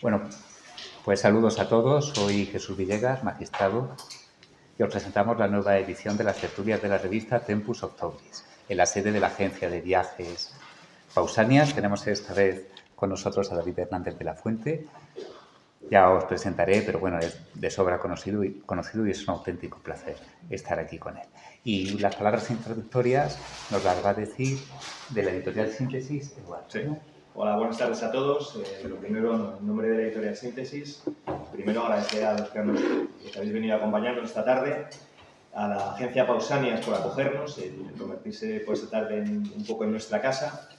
Bueno, pues saludos a todos. Soy Jesús Villegas, magistrado, y os presentamos la nueva edición de las tertulias de la revista Tempus Octobris, en la sede de la agencia de viajes Pausanias. Tenemos esta vez con nosotros a David Hernández de la Fuente. Ya os presentaré, pero bueno, es de sobra conocido y es un auténtico placer estar aquí con él. Y las palabras introductorias nos las va a decir de la editorial Síntesis, Eduardo. Sí. Hola, buenas tardes a todos. Lo primero, en nombre de la editorial Síntesis, primero agradecer a los que habéis venido a acompañarnos esta tarde, a la agencia Pausanias por acogernos, el convertirse por esta tarde un poco en nuestra casa,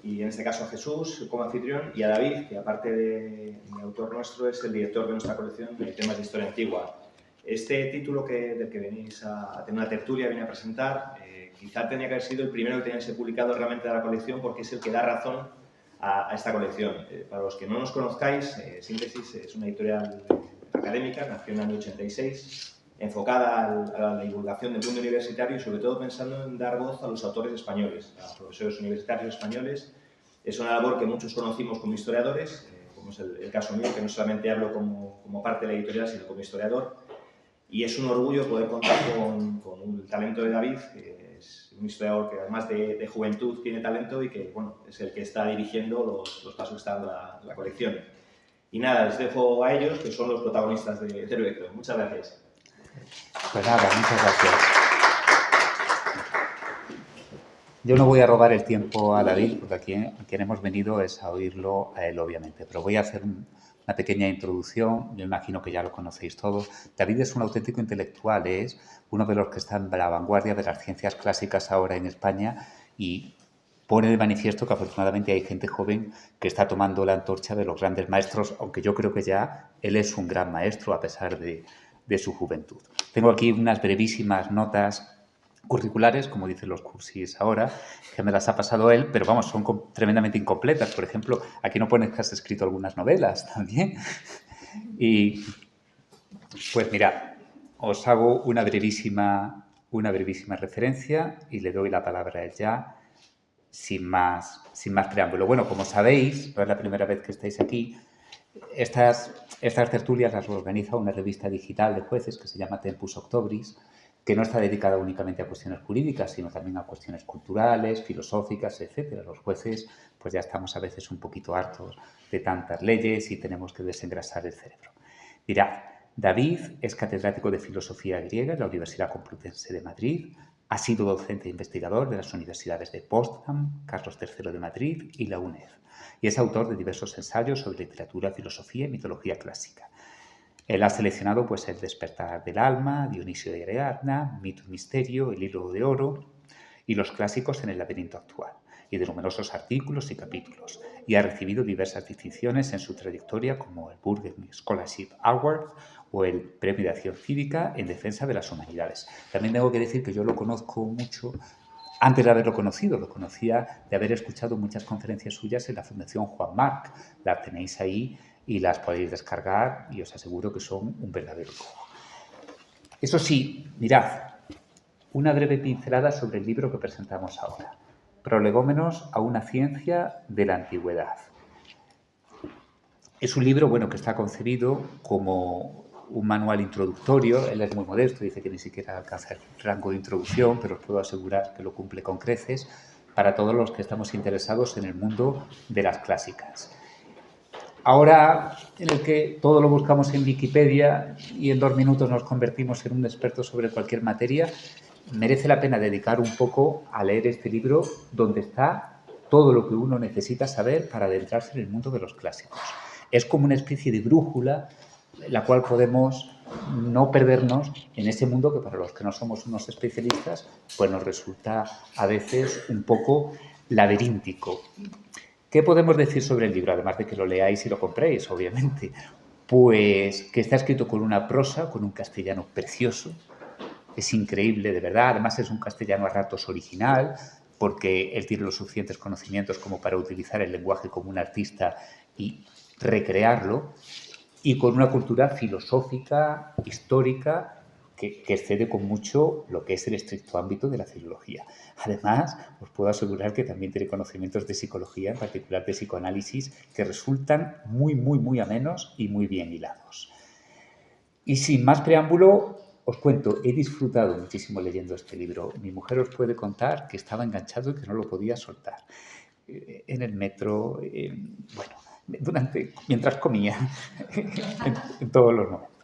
y en este caso a Jesús como anfitrión, y a David, que aparte de autor nuestro, es el director de nuestra colección de temas de historia antigua. Este título del que venís a tener una tertulia, viene a presentar, quizá tenía que haber sido el primero que teníase publicado realmente de la colección, porque es el que da razón a esta colección. Para los que no nos conozcáis, Síntesis es una editorial académica, nació en el año 86, enfocada a la divulgación del mundo universitario y sobre todo pensando en dar voz a los autores españoles, a profesores universitarios españoles. Es una labor que muchos conocimos como historiadores, como es el caso mío, que no solamente hablo como parte de la editorial, sino como historiador. Y es un orgullo poder contar con el talento de David, que es un historiador que además de juventud tiene talento y que bueno, es el que está dirigiendo los pasos que está dando la colección. Y nada, les dejo a ellos, que son los protagonistas del evento. Muchas gracias. Pues nada, muchas gracias. Yo no voy a robar el tiempo a David, porque aquí a quien hemos venido es a oírlo a él, obviamente, pero voy a hacer una pequeña introducción. Yo imagino que ya lo conocéis todos. David es un auténtico intelectual, es uno de los que está en la vanguardia de las ciencias clásicas ahora en España y pone de manifiesto que afortunadamente hay gente joven que está tomando la antorcha de los grandes maestros, aunque yo creo que ya él es un gran maestro a pesar de su juventud. Tengo aquí unas brevísimas notas curriculares, como dicen los cursis ahora, que me las ha pasado él, pero vamos, son tremendamente incompletas. Por ejemplo, aquí no pones que has escrito algunas novelas también. Y pues mirad, os hago una brevísima referencia y le doy la palabra a él ya, sin más preámbulo. Bueno, como sabéis, no es la primera vez que estáis aquí, estas tertulias las organiza una revista digital de jueces que se llama Tempus Octobris, que no está dedicada únicamente a cuestiones jurídicas, sino también a cuestiones culturales, filosóficas, etcétera. Los jueces, pues ya estamos a veces un poquito hartos de tantas leyes y tenemos que desengrasar el cerebro. Mirad, David es catedrático de Filosofía Griega en la Universidad Complutense de Madrid, ha sido docente e investigador de las universidades de Potsdam, Carlos III de Madrid y la UNED, y es autor de diversos ensayos sobre literatura, filosofía y mitología clásica. Él ha seleccionado pues El despertar del alma, Dionisio de Ariadna, Mito y misterio, El hilo de oro y los clásicos en el laberinto actual, y de numerosos artículos y capítulos, y ha recibido diversas distinciones en su trayectoria como el Burgen Scholarship Award o el Premio de Acción Cívica en Defensa de las Humanidades. También tengo que decir que yo lo conozco mucho. Antes de haberlo conocido, lo conocía de haber escuchado muchas conferencias suyas en la Fundación Juan Marc. Las tenéis ahí y las podéis descargar y os aseguro que son un verdadero lujo. Eso sí, mirad, una breve pincelada sobre el libro que presentamos ahora. Prolegómenos a una ciencia de la antigüedad. Es un libro, bueno, que está concebido como un manual introductorio. Él es muy modesto, dice que ni siquiera alcanza el rango de introducción, pero os puedo asegurar que lo cumple con creces para todos los que estamos interesados en el mundo de las clásicas. Ahora, en el que todo lo buscamos en Wikipedia y en 2 minutos nos convertimos en un experto sobre cualquier materia, merece la pena dedicar un poco a leer este libro donde está todo lo que uno necesita saber para adentrarse en el mundo de los clásicos. Es como una especie de brújula en la cual podemos no perdernos en ese mundo que para los que no somos unos especialistas, pues nos resulta a veces un poco laberíntico. ¿Qué podemos decir sobre el libro? Además de que lo leáis y lo compréis, obviamente. Pues que está escrito con una prosa, con un castellano precioso. Es increíble, de verdad. Además es un castellano a ratos original, porque él tiene los suficientes conocimientos como para utilizar el lenguaje como un artista y recrearlo, y con una cultura filosófica, histórica, que excede con mucho lo que es el estricto ámbito de la filología. Además, os puedo asegurar que también tiene conocimientos de psicología, en particular de psicoanálisis, que resultan muy, muy, muy amenos y muy bien hilados. Y sin más preámbulo, os cuento, he disfrutado muchísimo leyendo este libro. Mi mujer os puede contar que estaba enganchado y que no lo podía soltar. En el metro, bueno, mientras comía, en todos los momentos.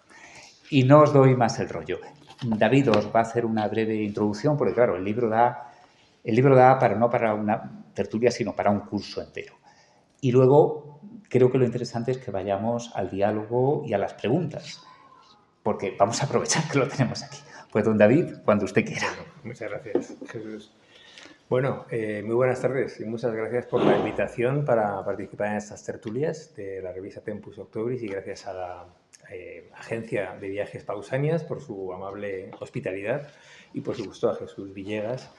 Y no os doy más el rollo. David os va a hacer una breve introducción, porque claro, el libro da para no para una tertulia, sino para un curso entero. Y luego creo que lo interesante es que vayamos al diálogo y a las preguntas, porque vamos a aprovechar que lo tenemos aquí. Pues don David, cuando usted quiera. Bueno, muchas gracias, Jesús. Bueno, muy buenas tardes y muchas gracias por la invitación para participar en estas tertulias de la revista Tempus Octobris y gracias a la agencia de viajes Pausanias por su amable hospitalidad y por supuesto a Jesús Villegas,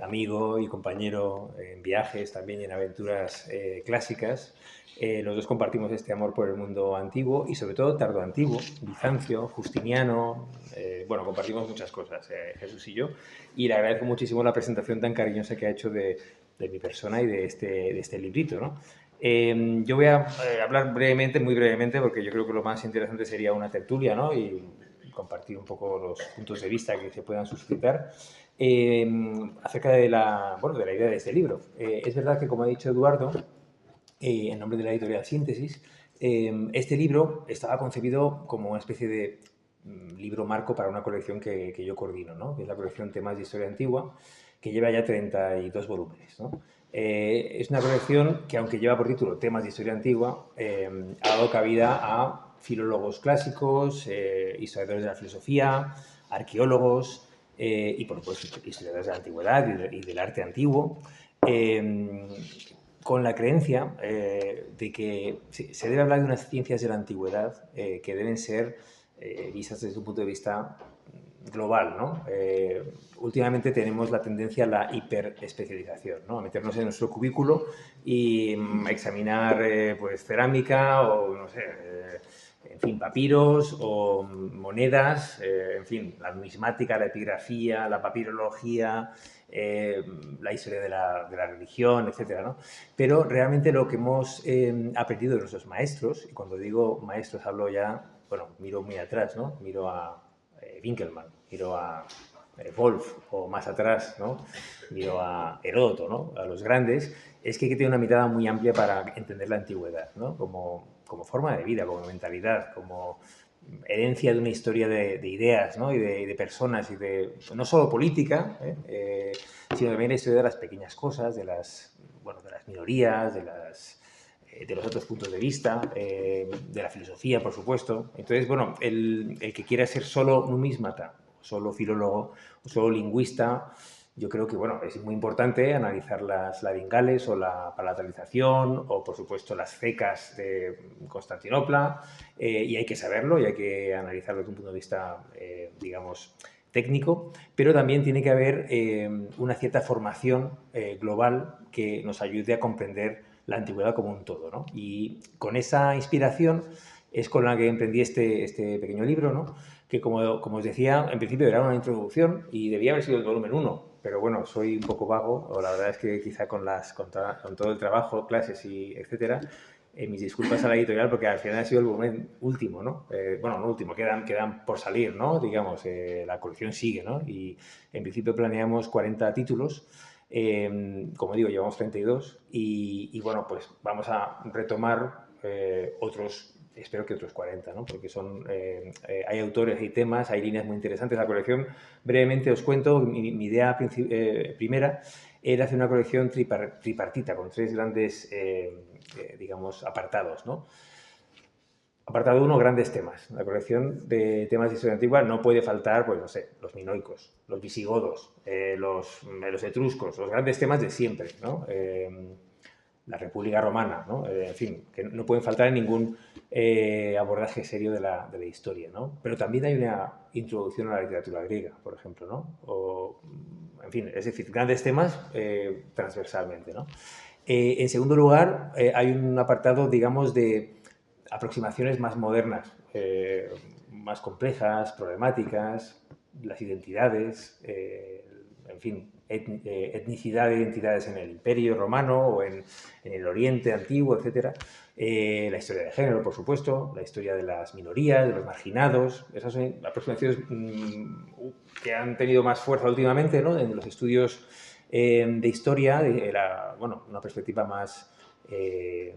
amigo y compañero en viajes, también en aventuras clásicas. Los dos compartimos este amor por el mundo antiguo y sobre todo tardoantiguo, Bizancio, Justiniano, bueno, compartimos muchas cosas, Jesús y yo, y le agradezco muchísimo la presentación tan cariñosa que ha hecho de mi persona y de este librito, ¿no? Yo voy a hablar brevemente, muy brevemente, porque yo creo que lo más interesante sería una tertulia, ¿no? Y compartir un poco los puntos de vista que se puedan suscitar acerca de la idea de este libro. Es verdad que, como ha dicho Eduardo, en nombre de la editorial Síntesis, este libro estaba concebido como una especie de libro marco para una colección que yo coordino, ¿no? Que es la colección Temas de Historia Antigua, que lleva ya 32 volúmenes, ¿no? Es una colección que, aunque lleva por título Temas de Historia Antigua, ha dado cabida a filólogos clásicos, historiadores de la filosofía, arqueólogos y, por supuesto, historiadores de la antigüedad y del arte antiguo, con la creencia de que se debe hablar de unas ciencias de la antigüedad que deben ser vistas desde un punto de vista global, ¿no? Últimamente tenemos la tendencia a la hiperespecialización, ¿no? A meternos en nuestro cubículo y examinar pues cerámica o, no sé, en fin, papiros o monedas, en fin, la numismática, la epigrafía, la papirología, la historia de la religión, etcétera, ¿no? Pero realmente lo que hemos aprendido de nuestros maestros, y cuando digo maestros hablo ya, bueno, miro muy atrás, ¿no? Miro a Winkelmann, miro a Wolf, o más atrás, ¿no? Miro a Heródoto, ¿no? A los grandes, es que hay que tener una mirada muy amplia para entender la antigüedad, ¿no? Como forma de vida, como mentalidad, como herencia de una historia de ideas, ¿no? Y de personas, y de no solo política, sino también la historia de las pequeñas cosas, de las minorías, de los otros puntos de vista, de la filosofía, por supuesto. Entonces, bueno, el que quiera ser solo numísmata, solo filólogo, o solo lingüista, yo creo que, bueno, es muy importante analizar las laringales o la palatalización o, por supuesto, las cecas de Constantinopla, y hay que saberlo y hay que analizarlo desde un punto de vista, digamos, técnico, pero también tiene que haber una cierta formación global que nos ayude a comprender la antigüedad como un todo, ¿no? Y con esa inspiración es con la que emprendí este pequeño libro, ¿no? Que, como os decía, en principio era una introducción y debía haber sido el volumen 1, pero bueno, soy un poco vago, o la verdad es que quizá con todo el trabajo, clases y etcétera, mis disculpas a la editorial porque al final ha sido el volumen último, ¿no? Bueno, no último, quedan por salir, ¿no? Digamos, la colección sigue, ¿no? Y en principio planeamos 40 títulos. Como digo, llevamos 32 y bueno, pues vamos a retomar otros, espero que otros 40, ¿no? Porque hay autores, hay temas, hay líneas muy interesantes. La colección, brevemente os cuento, mi idea primera era hacer una colección tripartita con 3 grandes, digamos, apartados, ¿no? Apartado 1, grandes temas. La colección de temas de historia antigua no puede faltar, pues no sé, los minoicos, los visigodos, los etruscos, los grandes temas de siempre, ¿no? La República Romana, ¿no? En fin, que no pueden faltar en ningún abordaje serio de la historia, ¿no? Pero también hay una introducción a la literatura griega, por ejemplo, ¿no? O, en fin, es decir, grandes temas transversalmente, ¿no? En segundo lugar, hay un apartado, digamos, de aproximaciones más modernas, más complejas, problemáticas, las identidades, en fin, etnicidad de identidades en el Imperio Romano o en el Oriente Antiguo, etcétera. La historia de género, por supuesto, la historia de las minorías, de los marginados. Esas son aproximaciones que han tenido más fuerza últimamente, ¿no? En los estudios de historia, bueno, una perspectiva más,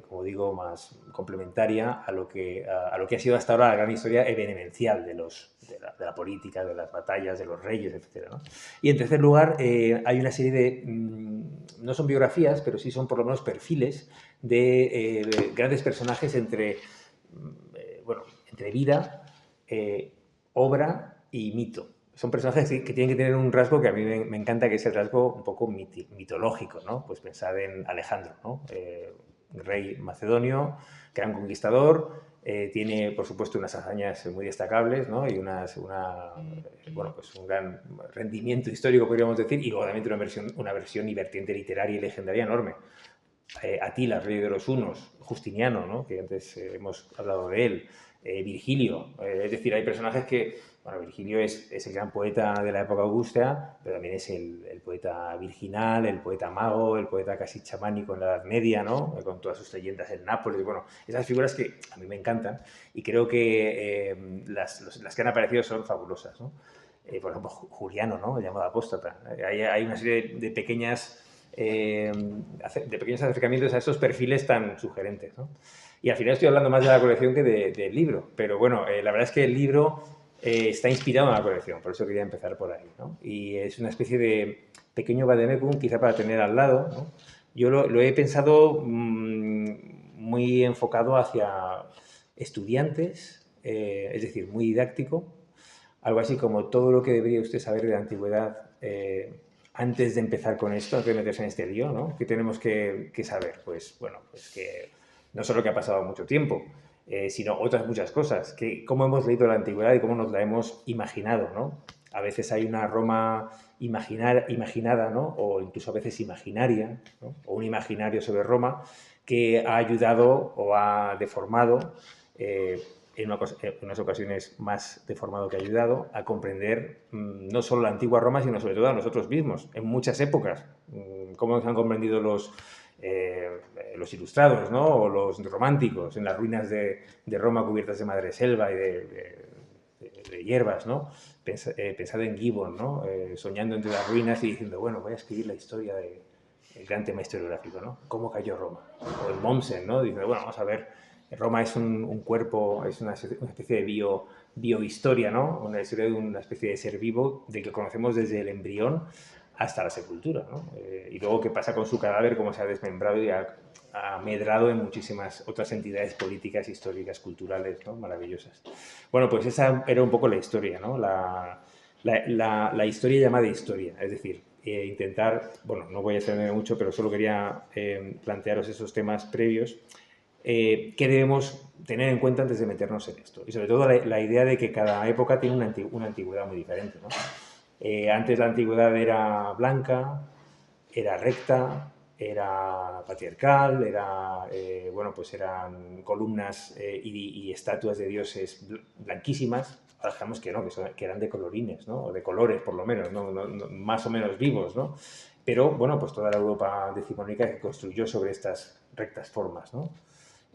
como digo, más complementaria a lo que ha sido hasta ahora la gran historia evenencial de la política, de las batallas, de los reyes, etc., ¿no? Y en tercer lugar, hay una serie de, no son biografías, pero sí son por lo menos perfiles de grandes personajes entre vida, obra y mito. Son personajes que tienen que tener un rasgo que a mí me encanta, que es el rasgo un poco mitológico, ¿no? Pues pensad en Alejandro, ¿no? Rey macedonio, gran conquistador, tiene, por supuesto, unas hazañas muy destacables, ¿no? Y pues un gran rendimiento histórico, podríamos decir, y luego también una versión y vertiente literaria y legendaria enorme. Atila, rey de los hunos, Justiniano, ¿no? Que antes hemos hablado de él, Virgilio, es decir, hay personajes que, bueno, Virgilio es el gran poeta de la época augusta, pero también es el poeta virginal, el poeta mago, el poeta casi chamánico en la Edad Media, ¿no? Con todas sus leyendas en Nápoles, bueno, esas figuras que a mí me encantan y creo que las que han aparecido son fabulosas, ¿no? Por ejemplo, Juliano, ¿no? El llamado apóstata. Hay una serie de pequeños acercamientos a esos perfiles tan sugerentes, ¿no? Y al final estoy hablando más de la colección que del libro, pero bueno, la verdad es que el libro está inspirado en la colección, por eso quería empezar por ahí, ¿no? Y es una especie de pequeño vademecum, quizá para tener al lado, ¿no? Yo lo he pensado muy enfocado hacia estudiantes, es decir, muy didáctico, algo así como todo lo que debería usted saber de la antigüedad antes de empezar con esto, antes de meterse en este lío, ¿no? ¿Qué tenemos que saber? Pues, bueno, pues que no solo que ha pasado mucho tiempo, sino otras muchas cosas, que cómo hemos leído la antigüedad y cómo nos la hemos imaginado, ¿no? A veces hay una Roma imaginada, ¿no? O incluso a veces imaginaria, ¿no? O un imaginario sobre Roma que ha ayudado o ha deformado, en unas ocasiones más deformado que ayudado, a comprender no solo la antigua Roma, sino sobre todo a nosotros mismos, en muchas épocas. Cómo nos han comprendido los ilustrados, ¿no? O los románticos en las ruinas de Roma cubiertas de madreselva y de hierbas, ¿no? Pensad en Gibbon, ¿no? Soñando entre las ruinas y diciendo, bueno, voy a escribir la historia del gran tema historiográfico, ¿no? ¿Cómo cayó Roma? O en Mommsen, ¿no? Diciendo, bueno, vamos a ver, Roma es un cuerpo, es una especie de biohistoria, ¿no? Una historia de una especie de ser vivo del que conocemos desde el embrión hasta la sepultura, ¿no? Y luego qué pasa con su cadáver, cómo se ha desmembrado y ha medrado en muchísimas otras entidades políticas, históricas, culturales, ¿no? Maravillosas. Bueno, pues esa era un poco la historia, ¿no? La historia llamada historia, es decir, intentar, bueno, no voy a extenderme mucho, pero solo quería plantearos esos temas previos que debemos tener en cuenta antes de meternos en esto. Y sobre todo la idea de que cada época tiene una antigüedad muy diferente, ¿no? Antes la antigüedad era blanca, era recta, era patriarcal, pues eran columnas y estatuas de dioses blanquísimas. Ahora sabemos que no, que eran de colorines, ¿no? O de colores, por lo menos, ¿no? Más o menos vivos, ¿no? Pero, bueno, pues toda la Europa decimonónica se construyó sobre estas rectas formas, ¿no?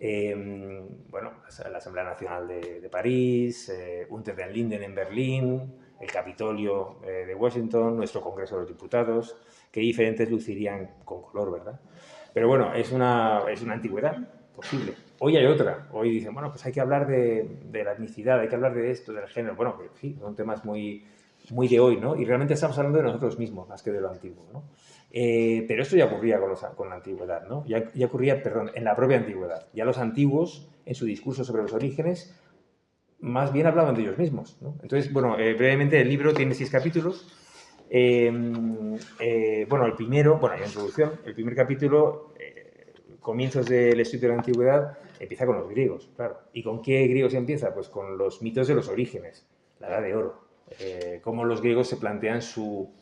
La Asamblea Nacional de París, Unter den Linden en Berlín, el Capitolio de Washington, nuestro Congreso de los Diputados, qué diferentes lucirían con color, ¿verdad? Pero bueno, es una antigüedad posible. Hoy hay otra. Hoy dicen, bueno, pues hay que hablar de la etnicidad, hay que hablar de esto, del género. Bueno, pues sí, son temas muy, muy de hoy, ¿no? Y realmente estamos hablando de nosotros mismos más que de lo antiguo, ¿no? Pero esto ya ocurría con la antigüedad, ¿no? Ya ocurría, perdón, en la propia antigüedad. Ya los antiguos, en su discurso sobre los orígenes, más bien hablaban de ellos mismos, ¿no? Entonces, bueno, brevemente el libro tiene 6 capítulos. El primero, la introducción, el primer capítulo, comienzos del estudio de la antigüedad, empieza con los griegos, claro. ¿Y con qué griegos empieza? Pues con los mitos de los orígenes, la Edad de Oro. Cómo los griegos se plantean su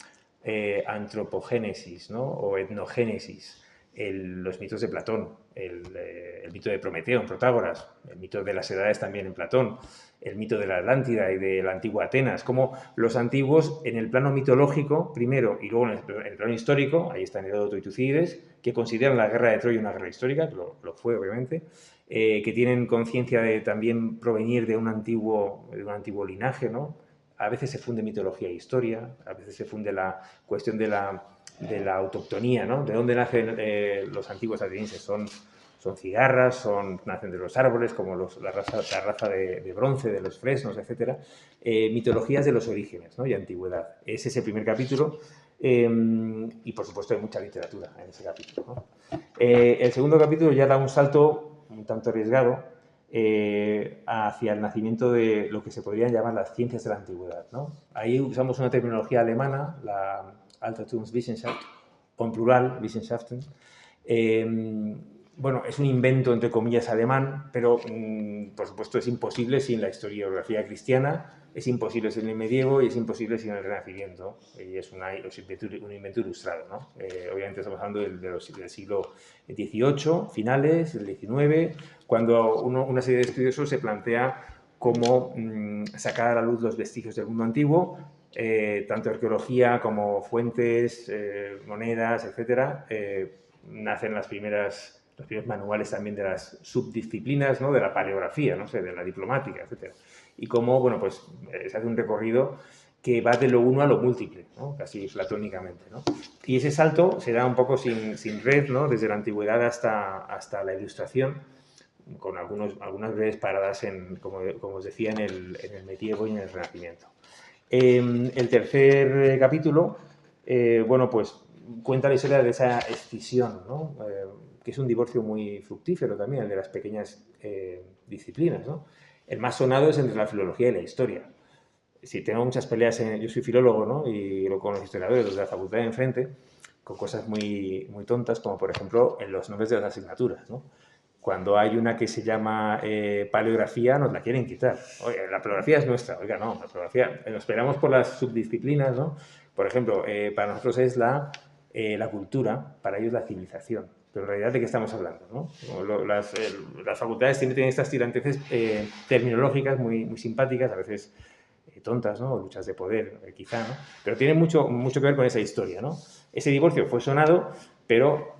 antropogénesis, ¿no? O etnogénesis. los mitos de Platón, el mito de Prometeo en Protágoras, el mito de las edades también en Platón, el mito de la Atlántida y de la antigua Atenas, como los antiguos en el plano mitológico primero y luego en el plano histórico, ahí están Heródoto y Tucídides, que consideran la guerra de Troya una guerra histórica, que lo fue obviamente, que tienen conciencia de también provenir de un antiguo linaje, ¿no? A veces se funde mitología e historia, a veces se funde la cuestión de la autoctonía, ¿no? De dónde nacen los antiguos atenienses. Son cigarras, nacen de los árboles, como la raza de bronce, de los fresnos, etc. Mitologías de los orígenes, ¿no? Y antigüedad. Ese es el primer capítulo. Y por supuesto hay mucha literatura en ese capítulo, ¿no? El segundo capítulo ya da un salto un tanto arriesgado hacia el nacimiento de lo que se podrían llamar las ciencias de la antigüedad, ¿no? Ahí usamos una terminología alemana, la Altertumswissenschaft, o en plural, Wissenschaften. Bueno, es un invento, entre comillas, alemán, pero por supuesto es imposible sin la historiografía cristiana, es imposible sin el medievo y es imposible sin el Renacimiento. Y es un invento ilustrado, ¿no? Obviamente estamos hablando del siglo XVIII, finales, del XIX, cuando una serie de estudiosos se plantea cómo sacar a la luz los vestigios del mundo antiguo, tanto arqueología como fuentes, monedas, etc. Nacen los primeros manuales también de las subdisciplinas, ¿no? De la paleografía, no sé, de la diplomática, etc. Y cómo, bueno, pues se hace un recorrido que va de lo uno a lo múltiple, ¿no? Casi platónicamente, ¿no? Y ese salto se da un poco sin red, ¿no? Desde la antigüedad hasta la ilustración, con algunas breves paradas, como os decía, en el medievo y en el Renacimiento. El tercer capítulo, bueno, pues cuenta la historia de esa escisión, ¿no? Que es un divorcio muy fructífero también, el de las pequeñas disciplinas, ¿no? El más sonado es entre la filología y la historia. Si tengo muchas peleas, yo soy filólogo, ¿no? Y con los historiadores, los de la facultad de enfrente, con cosas muy, muy tontas, como por ejemplo en los nombres de las asignaturas, ¿no? Cuando hay una que se llama paleografía, nos la quieren quitar. Oye, la paleografía es nuestra. Oiga, no, la paleografía, nos esperamos por las subdisciplinas, ¿no? Por ejemplo, para nosotros es la cultura, para ellos la civilización. Pero en realidad, ¿de qué estamos hablando, no? Las facultades tienen estas tiranteces terminológicas muy simpáticas, a veces tontas, ¿no? O luchas de poder, quizá, ¿no? Pero tiene mucho que ver con esa historia, ¿no? Ese divorcio fue sonado, pero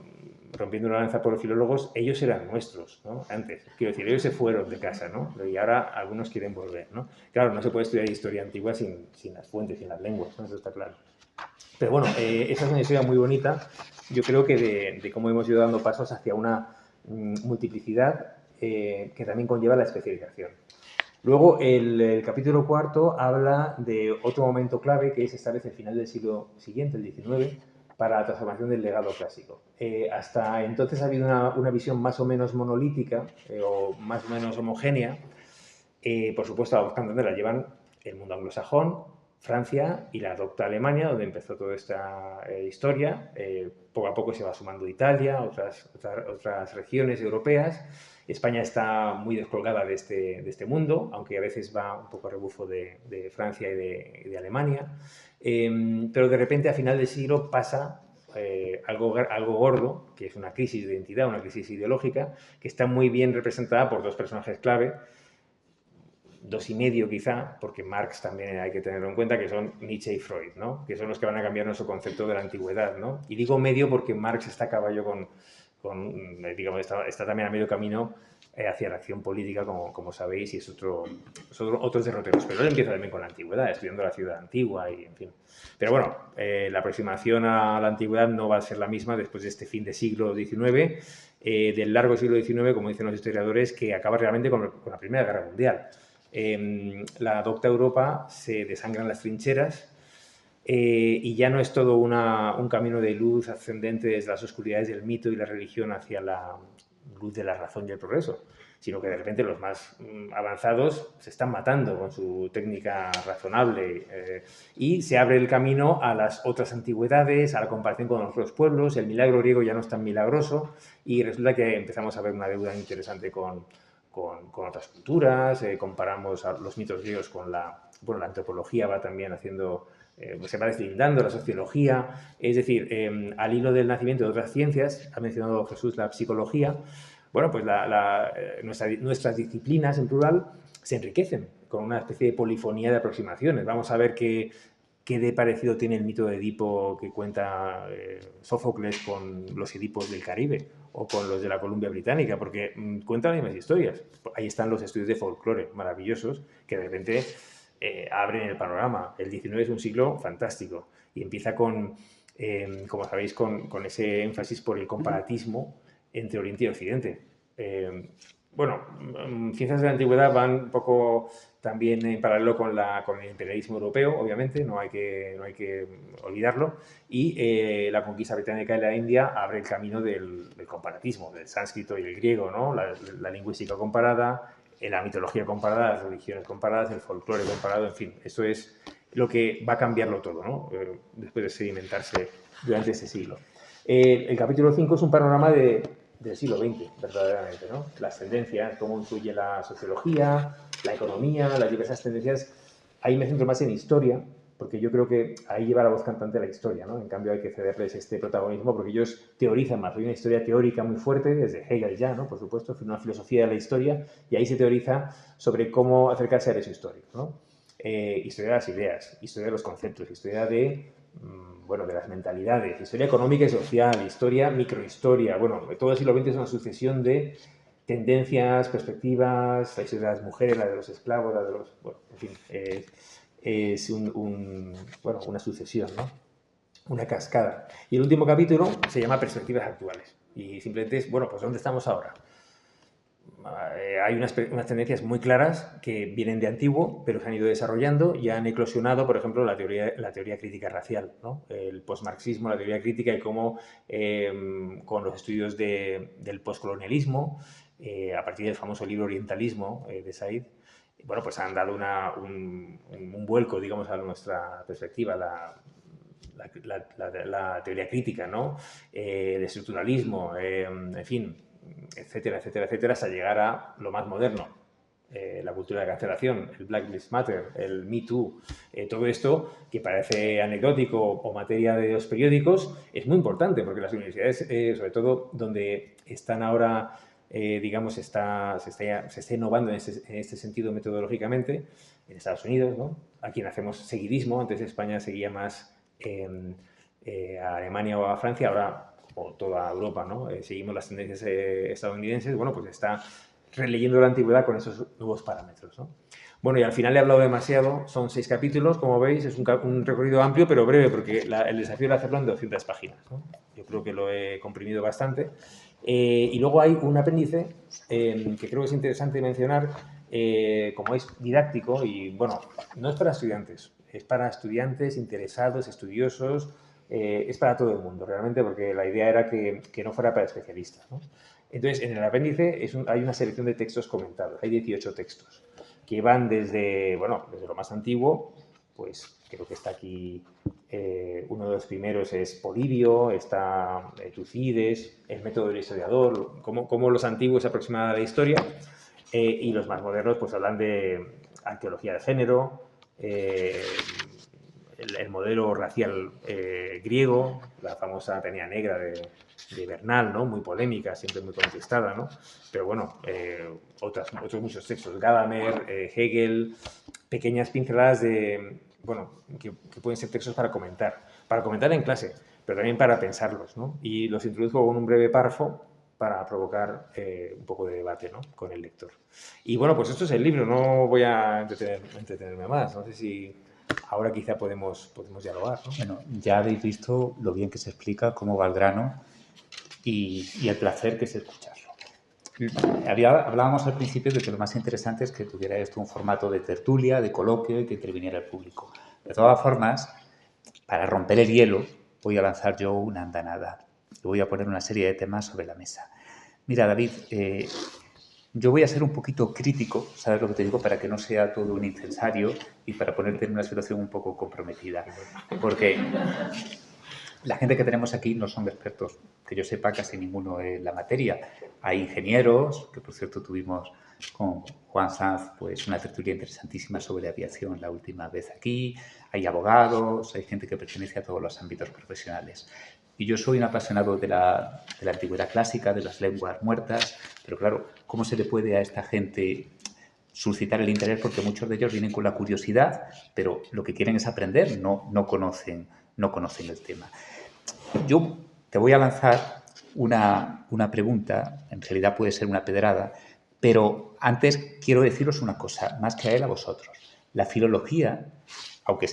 rompiendo una lanza por los filólogos, ellos eran nuestros, ¿no? Antes, quiero decir, ellos se fueron de casa, ¿no? Y ahora algunos quieren volver, ¿no? Claro, no se puede estudiar historia antigua sin las fuentes, sin las lenguas, ¿no? Eso está claro. Pero bueno, esa es una historia muy bonita, yo creo que de cómo hemos ido dando pasos hacia una multiplicidad que también conlleva la especialización. Luego, el capítulo cuarto habla de otro momento clave, que es esta vez el final del siglo siguiente, el XIX, para la transformación del legado clásico. Hasta entonces ha habido una visión más o menos monolítica o más o menos homogénea. Por supuesto, la voz cantante la llevan el mundo anglosajón, Francia y la adopta Alemania, donde empezó toda esta historia. Poco a poco se va sumando Italia, otras regiones europeas. España está muy descolgada de este mundo, aunque a veces va un poco a rebufo de Francia y de Alemania. Pero de repente, a final del siglo, pasa algo gordo, que es una crisis de identidad, una crisis ideológica, que está muy bien representada por dos personajes clave, dos y medio quizá, porque Marx también hay que tenerlo en cuenta, que son Nietzsche y Freud, ¿no? Que son los que van a cambiar nuestro concepto de la antigüedad, ¿no? Y digo medio porque Marx está a caballo digamos, está también a medio camino hacia la acción política, como sabéis, y son otros derroteros. Pero él empieza también con la antigüedad, estudiando la ciudad antigua y, en fin. Pero bueno, la aproximación a la antigüedad no va a ser la misma después de este fin de siglo XIX, del largo siglo XIX, como dicen los historiadores, que acaba realmente con la Primera Guerra Mundial. La adopta Europa, se desangran las trincheras y ya no es todo un camino de luz ascendente desde las oscuridades del mito y la religión hacia la luz de la razón y el progreso, sino que de repente los más avanzados se están matando con su técnica razonable y se abre el camino a las otras antigüedades, a la comparación con los otros pueblos. El milagro griego ya no es tan milagroso y resulta que empezamos a ver una deuda interesante con otras culturas. Comparamos a los mitos griegos con la antropología, va también haciendo pues se va deslindando la sociología, es decir, al hilo del nacimiento de otras ciencias, ha mencionado Jesús la psicología, bueno, pues nuestras disciplinas en plural se enriquecen con una especie de polifonía de aproximaciones. Vamos a ver qué de parecido tiene el mito de Edipo que cuenta Sófocles con los Edipos del Caribe o con los de la Columbia Británica, porque cuentan las mismas historias. Ahí están los estudios de folclore maravillosos que de repente abren el panorama. El XIX es un siglo fantástico y empieza con, como sabéis, con ese énfasis por el comparatismo entre Oriente y Occidente. Bueno, ciencias de la antigüedad van un poco también en paralelo con el imperialismo europeo, obviamente, no hay que olvidarlo, y la conquista británica de la India abre el camino del comparatismo, del sánscrito y el griego, ¿no? La lingüística comparada, la mitología comparada, las religiones comparadas, el folclore comparado, en fin, eso es lo que va a cambiarlo todo, ¿no? Después de sedimentarse durante ese siglo. El capítulo 5 es un panorama del siglo XX, verdaderamente, ¿no? Las tendencias, cómo influye la sociología, la economía, las diversas tendencias. Ahí me centro más en historia, porque yo creo que ahí lleva la voz cantante la historia, ¿no? En cambio hay que cederles este protagonismo porque ellos teorizan más. Hay una historia teórica muy fuerte, desde Hegel ya, ¿no? Por supuesto, una filosofía de la historia, y ahí se teoriza sobre cómo acercarse al hecho histórico, ¿no? Historia de las ideas, historia de los conceptos, historia de las mentalidades, historia económica y social, historia, microhistoria. Bueno, todo el siglo XX es una sucesión de tendencias, perspectivas, la historia de las mujeres, la de los esclavos, la de los... Bueno, en fin, es una sucesión, ¿no? Una cascada. Y el último capítulo se llama Perspectivas actuales. Y simplemente es, bueno, pues ¿dónde estamos ahora? Hay unas tendencias muy claras que vienen de antiguo, pero se han ido desarrollando y han eclosionado, por ejemplo, la teoría crítica racial, ¿no? El postmarxismo, la teoría crítica, y cómo con los estudios del postcolonialismo, a partir del famoso libro Orientalismo de Said, bueno, pues han dado un vuelco, digamos, a nuestra perspectiva, la teoría crítica, ¿no? El estructuralismo, en fin, etcétera, etcétera, etcétera, hasta llegar a lo más moderno, la cultura de cancelación, el Black Lives Matter, el Me Too, todo esto que parece anecdótico o materia de los periódicos, es muy importante porque las universidades, sobre todo donde están ahora, digamos, se está innovando en este sentido metodológicamente, en Estados Unidos, ¿no? Aquí hacemos seguidismo, antes España seguía más a Alemania o a Francia, ahora o toda Europa, ¿no? Seguimos las tendencias estadounidenses, bueno, pues está releyendo la antigüedad con esos nuevos parámetros, ¿no? Bueno, y al final he hablado demasiado, son 6 capítulos, como veis, es un recorrido amplio pero breve, porque el desafío era hacerlo en 200 páginas, ¿no? Yo creo que lo he comprimido bastante. Y luego hay un apéndice que creo que es interesante mencionar, como es didáctico, y bueno, no es para estudiantes, es para estudiantes interesados, estudiosos, es para todo el mundo, realmente, porque la idea era que no fuera para especialistas, ¿no? Entonces, en el apéndice hay una selección de textos comentados, hay 18 textos, que van desde lo más antiguo, pues creo que está aquí, uno de los primeros es Polibio, está Tucídides, el método del historiador, cómo los antiguos se aproximan a la historia, y los más modernos pues hablan de arqueología de género, el modelo racial griego, la famosa Atenea Negra de Bernal, ¿no? Muy polémica, siempre muy contestada, ¿no? Pero bueno, otros muchos textos, Gadamer, Hegel, pequeñas pinceladas que pueden ser textos para comentar en clase, pero también para pensarlos, ¿no? Y los introduzco con un breve párrafo para provocar un poco de debate, ¿no? Con el lector. Y bueno, pues esto es el libro, no voy a entretenerme más, no sé si ahora quizá podemos dialogar, ¿no? Bueno, ya habéis visto lo bien que se explica, cómo va el grano y el placer que es escucharlo. Hablábamos al principio de que lo más interesante es que tuviera esto un formato de tertulia, de coloquio y que interviniera el público. De todas formas, para romper el hielo, voy a lanzar yo una andanada y voy a poner una serie de temas sobre la mesa. Mira, David, yo voy a ser un poquito crítico, ¿sabes lo que te digo? Para que no sea todo un incensario y para ponerte en una situación un poco comprometida. Porque la gente que tenemos aquí no son expertos, que yo sepa, casi ninguno en la materia. Hay ingenieros, que por cierto tuvimos con Juan Sanz, pues una tertulia interesantísima sobre aviación la última vez aquí. Hay abogados, hay gente que pertenece a todos los ámbitos profesionales. Y yo soy un apasionado de la antigüedad clásica, de las lenguas muertas, pero claro, ¿cómo se le puede a esta gente suscitar el interés? Porque muchos de ellos vienen con la curiosidad, pero lo que quieren es aprender, no conocen el tema. Yo te voy a lanzar una pregunta, en realidad puede ser una pedrada, pero antes quiero deciros una cosa, más que a él, a vosotros. La filología, aunque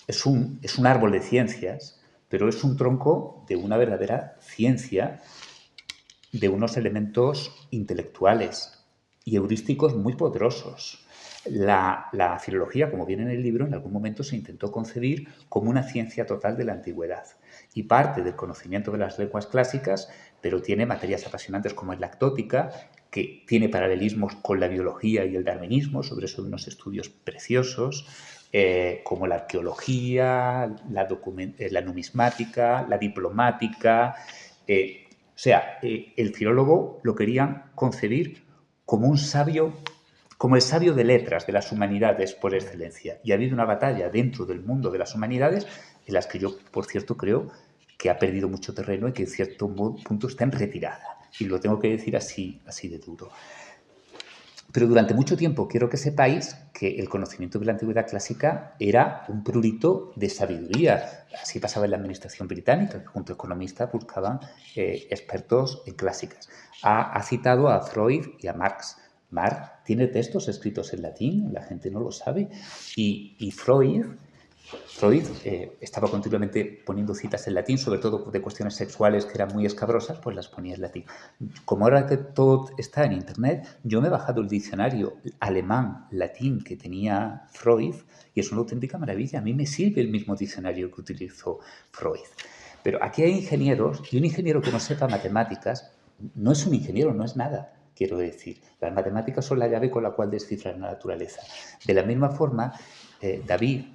es un árbol de ciencias, pero es un tronco de una verdadera ciencia, de unos elementos intelectuales y heurísticos muy poderosos. La filología, como viene en el libro, en algún momento se intentó concebir como una ciencia total de la antigüedad y parte del conocimiento de las lenguas clásicas, pero tiene materias apasionantes como es la ectótica, que tiene paralelismos con la biología y el darwinismo, sobre eso hay unos estudios preciosos, como la arqueología, la numismática, la diplomática. O sea, el filólogo lo querían concebir como un sabio, como el sabio de letras de las humanidades por excelencia. Y ha habido una batalla dentro del mundo de las humanidades en las que yo, por cierto, creo que ha perdido mucho terreno y que en cierto punto está en retirada. Y lo tengo que decir así de duro. Pero durante mucho tiempo quiero que sepáis que el conocimiento de la antigüedad clásica era un prurito de sabiduría. Así pasaba en la administración británica, que junto a economistas buscaban expertos en clásicas. Ha citado a Freud y a Marx. Marx tiene textos escritos en latín, la gente no lo sabe, y Freud estaba continuamente poniendo citas en latín, sobre todo de cuestiones sexuales que eran muy escabrosas, pues las ponía en latín. Como ahora que todo está en Internet, yo me he bajado el diccionario alemán-latín que tenía Freud y es una auténtica maravilla. A mí me sirve el mismo diccionario que utilizó Freud. Pero aquí hay ingenieros y un ingeniero que no sepa matemáticas no es un ingeniero, no es nada. Quiero decir, las matemáticas son la llave con la cual descifrar la naturaleza. De la misma forma, David,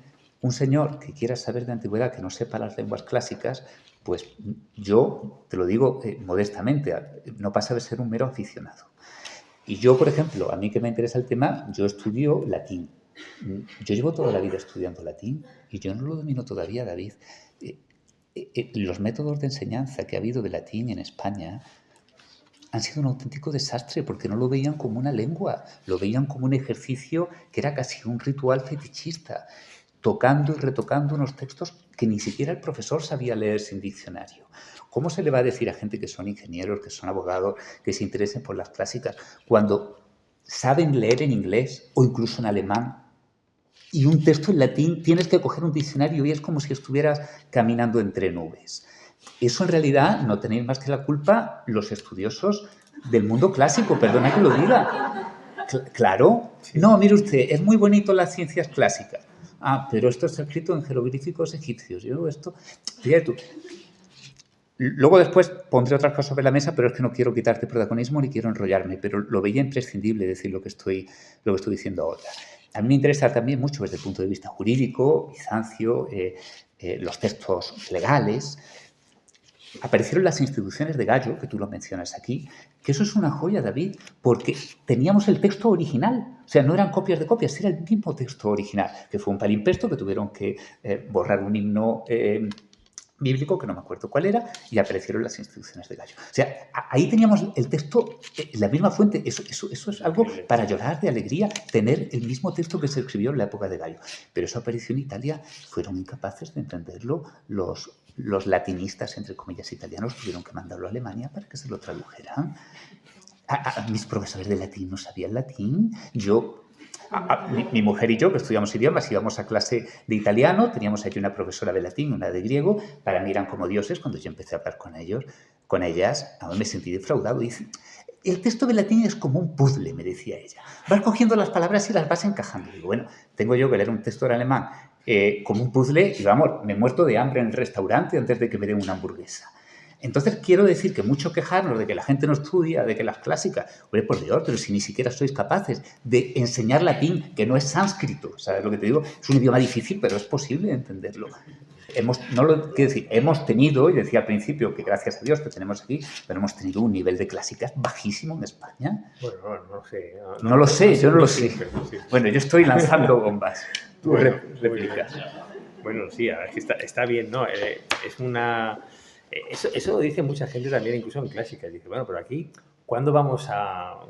un señor que quiera saber de antigüedad, que no sepa las lenguas clásicas, pues yo te lo digo modestamente, no pasa de ser un mero aficionado. Y yo, por ejemplo, a mí que me interesa el tema, yo estudio latín. Yo llevo toda la vida estudiando latín y yo no lo domino todavía, David. Los métodos de enseñanza que ha habido de latín en España han sido un auténtico desastre porque no lo veían como una lengua, lo veían como un ejercicio que era casi un ritual fetichista, tocando y retocando unos textos que ni siquiera el profesor sabía leer sin diccionario. ¿Cómo se le va a decir a gente que son ingenieros, que son abogados, que se interesen por las clásicas, cuando saben leer en inglés o incluso en alemán y un texto en latín tienes que coger un diccionario y es como si estuvieras caminando entre nubes? Eso en realidad no tenéis más que la culpa los estudiosos del mundo clásico, perdona que lo diga. Claro. No, mire usted, es muy bonito las ciencias clásicas. Ah, pero esto está escrito en jeroglíficos egipcios. Yo esto, fíjate tú. Luego después pondré otras cosas sobre la mesa, pero es que no quiero quitarte protagonismo ni quiero enrollarme, pero lo veía imprescindible decir lo que estoy diciendo ahora. A mí me interesa también mucho desde el punto de vista jurídico, Bizancio, los textos legales. Aparecieron las instituciones de Gallo, que tú lo mencionas aquí, que eso es una joya, David, porque teníamos el texto original. O sea, no eran copias de copias, era el mismo texto original, que fue un palimpsesto que tuvieron que borrar un himno bíblico, que no me acuerdo cuál era, y aparecieron las instituciones de Gallo. O sea, ahí teníamos el texto, la misma fuente. Eso es algo para llorar de alegría, tener el mismo texto que se escribió en la época de Gallo. Pero eso apareció en Italia, fueron incapaces de entenderlo los latinistas, entre comillas, italianos, tuvieron que mandarlo a Alemania para que se lo tradujeran. Mis profesores de latín no sabían latín. Mi mujer y yo, que estudiamos idiomas, íbamos a clase de italiano, teníamos aquí una profesora de latín, una de griego, para mí eran como dioses. Cuando yo empecé a hablar con ellas, a mí me sentí defraudado. Y dice, el texto de latín es como un puzzle, me decía ella. Vas cogiendo las palabras y las vas encajando. Y digo, bueno, tengo yo que leer un texto en alemán como un puzzle y vamos, me he muerto de hambre en el restaurante antes de que me den una hamburguesa. Entonces quiero decir que mucho quejarnos de que la gente no estudia, de que las clásicas, oye, por Dios, pero si ni siquiera sois capaces de enseñar latín, que no es sánscrito, ¿sabes lo que te digo? Es un idioma difícil, pero es posible entenderlo. quiero decir, hemos tenido, y decía al principio que gracias a Dios te tenemos aquí, pero hemos tenido un nivel de clásicas bajísimo en España. Bueno, no sé. No lo sé, yo no lo sé. Sí. Bueno, yo estoy lanzando bombas. Tú replicas. Bueno, sí, es que está bien, ¿no? Es una... Eso lo dice mucha gente también, incluso en clásicas. Dice, bueno, pero aquí, ¿cuándo vas a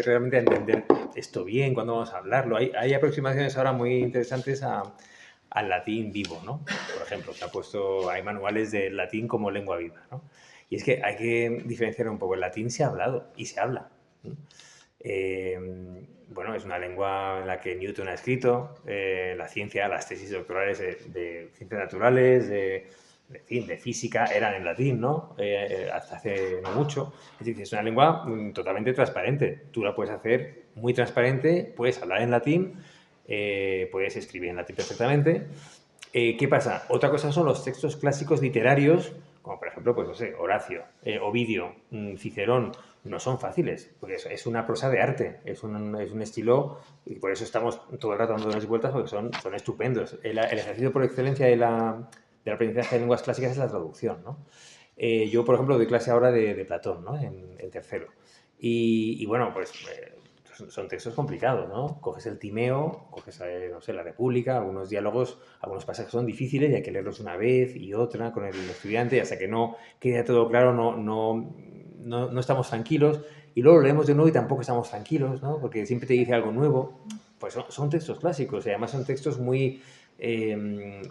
realmente a entender esto bien? ¿Cuándo vamos a hablarlo? Hay aproximaciones ahora muy interesantes al latín vivo, ¿no? Por ejemplo, hay manuales del latín como lengua viva, ¿no? Y es que hay que diferenciar un poco. El latín se ha hablado y se habla, ¿no? Bueno, es una lengua en la que Newton ha escrito, la ciencia, las tesis doctorales de ciencias naturales, de física, eran en latín, ¿no? Hasta hace no mucho. Es decir, es una lengua totalmente transparente. Tú la puedes hacer muy transparente, puedes hablar en latín, puedes escribir en latín perfectamente. ¿Qué pasa? Otra cosa son los textos clásicos literarios, como por ejemplo, pues no sé, Horacio, Ovidio, Cicerón. No son fáciles, porque es una prosa de arte, es un estilo, y por eso estamos todo el rato dándoles vueltas, porque son estupendos. El ejercicio por excelencia del aprendizaje de lenguas clásicas es la traducción, ¿no? Yo, por ejemplo, doy clase ahora de Platón, ¿no? En tercero. Y bueno, pues son textos complicados, ¿no? Coges el Timeo, coges, no sé, la República, algunos diálogos, algunos pasajes son difíciles y hay que leerlos una vez y otra con el estudiante, hasta que no quede todo claro, no estamos tranquilos. Y luego lo leemos de nuevo y tampoco estamos tranquilos, ¿no? Porque siempre te dice algo nuevo. Pues son textos clásicos y además son textos muy,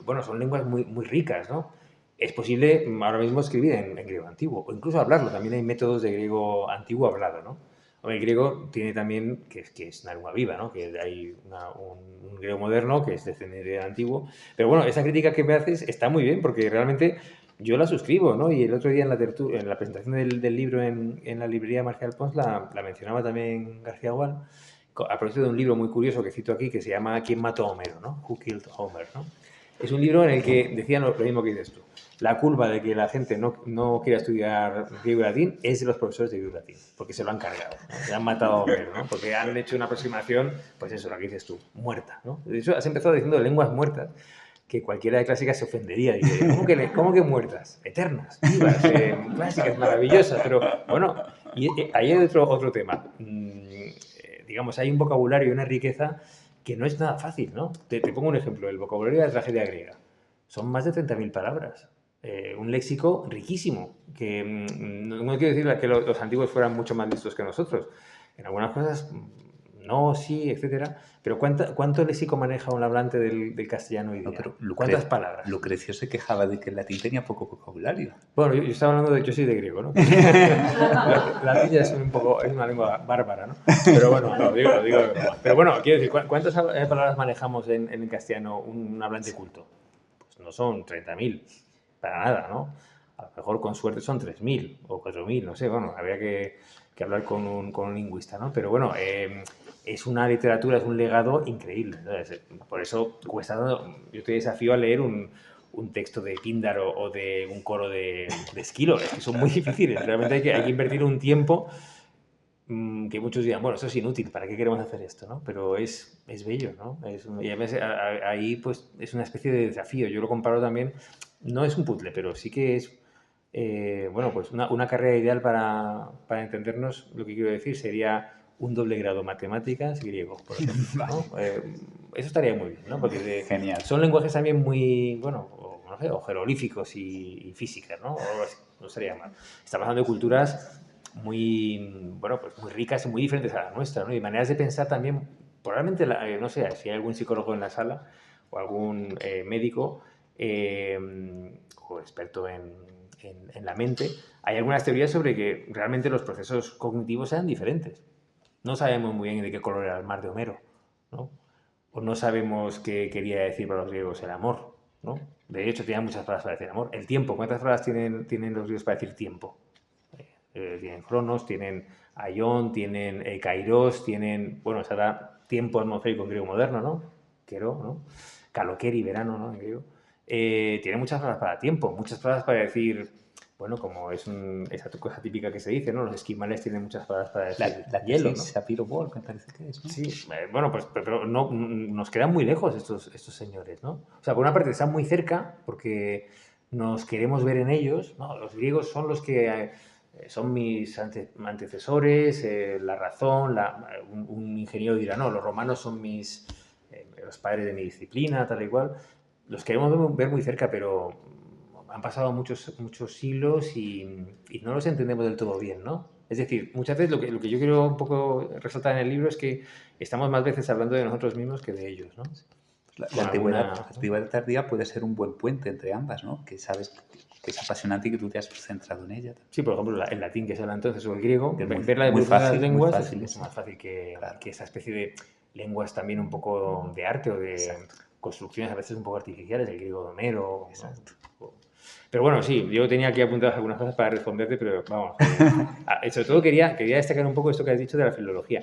bueno, son lenguas muy, muy ricas, ¿no? Es posible ahora mismo escribir en griego antiguo o incluso hablarlo. También hay métodos de griego antiguo hablado, ¿no? El griego tiene también, que es una lengua viva, ¿no? Que hay un griego moderno que es descendiente del antiguo. Pero bueno, esa crítica que me haces está muy bien porque realmente yo la suscribo, ¿no? Y el otro día en la presentación del libro en la librería Marcial Pons la mencionaba también García Gual, a propósito de un libro muy curioso que cito aquí que se llama ¿Quién mató a Homero?, ¿no? Who Killed Homer, ¿no? Es un libro en el que decían lo mismo que dices tú. La culpa de que la gente no quiera estudiar griego y latín es de los profesores de griego y latín, porque se lo han cargado, ¿no? Se han matado a Homero, ¿no? Porque han hecho una aproximación, pues eso, la que dices tú, muerta, ¿no? De hecho, has empezado diciendo lenguas muertas, que cualquiera de clásicas se ofendería. Dice, ¿cómo que muertas? Eternas, vivas, clásicas, maravillosas. Pero bueno, y ahí hay otro tema. Digamos, hay un vocabulario y una riqueza que no es nada fácil, ¿no? Te pongo un ejemplo, el vocabulario de la tragedia griega. Son más de 30.000 palabras. Un léxico riquísimo, que no quiero decir que los antiguos fueran mucho más listos que nosotros. En algunas cosas no, sí, etcétera. Pero ¿cuánto léxico maneja un hablante del castellano hoy día? No, pero ¿Cuántas palabras? Lucrecio se quejaba de que el latín tenía poco vocabulario. Bueno, yo estaba hablando yo soy de griego, ¿no? Latín ya es una lengua bárbara, ¿no? Pero bueno, lo digo de broma. Pero bueno, quiero decir, ¿cuántas palabras manejamos en el castellano un hablante culto? Pues no son 30.000, para nada, ¿no? A lo mejor con suerte son 3.000 o 4.000, no sé, bueno, habría que hablar con un lingüista, ¿no? Pero bueno, es una literatura, es un legado increíble. Por eso yo te desafío a leer un texto de Píndar o de un coro de Esquilo, es que son muy difíciles. Realmente hay que invertir un tiempo que muchos dirán, bueno, eso es inútil, ¿para qué queremos hacer esto? ¿No? Pero es bello, ¿no? Y a veces ahí pues es una especie de desafío. Yo lo comparo también, no es un puzzle, pero sí que es, bueno, pues una carrera ideal para entendernos. Lo que quiero decir sería un doble grado matemáticas y griego, por ejemplo, ¿no? Eso estaría muy bien, ¿no? Porque Genial. son lenguajes también muy, bueno, no sé, o jeroglíficos y físicas, ¿no? No estaría mal. Estamos hablando de culturas muy, bueno, pues muy ricas y muy diferentes a la nuestra, ¿no? Y maneras de pensar también, probablemente, no sé, si hay algún psicólogo en la sala o algún médico o experto en la mente, hay algunas teorías sobre que realmente los procesos cognitivos sean diferentes. No sabemos muy bien de qué color era el mar de Homero, ¿no? O no sabemos qué quería decir para los griegos el amor, ¿no? De hecho, tenían muchas palabras para decir amor. El tiempo, ¿cuántas palabras tienen los griegos para decir tiempo? Tienen cronos, tienen aion, tienen kairos, tienen, bueno, será tiempo atmosférico en griego moderno, ¿no? Quero, ¿no? Kalokeri, verano, ¿no? En griego. Tiene muchas palabras para tiempo, muchas palabras para decir, bueno, como es esa cosa típica que se dice, ¿no? Los esquimales tienen muchas palabras para decir La hielo, ¿no? Sapiro Ball, me parece que es, ¿no? Sí, bueno, pues pero no, nos quedan muy lejos estos señores, ¿no? O sea, por una parte están muy cerca porque nos queremos ver en ellos, ¿no? Los griegos son los que son mis antecesores, la razón, un ingeniero dirá, no, los romanos son los padres de mi disciplina, tal y cual. Los queremos ver muy cerca, pero han pasado muchos siglos y no los entendemos del todo bien, ¿no? Es decir, muchas veces lo que yo quiero un poco resaltar en el libro es que estamos más veces hablando de nosotros mismos que de ellos, ¿no? La Con alguna... antigüedad tardía puede ser un buen puente entre ambas, ¿no? Que sabes que es apasionante y que tú te has centrado en ella. Sí, por ejemplo, el latín que se habla entonces o el griego, Que es ver la evolución de las muy lenguas es fácil mucho eso. más fácil Claro. que esa especie de lenguas también un poco de arte o de Exacto. construcciones a veces un poco artificiales, el griego de Homero. Exacto. ¿no? Pero bueno, sí, yo tenía aquí apuntadas algunas cosas para responderte, pero vamos. Sobre todo quería destacar un poco esto que has dicho de la filología.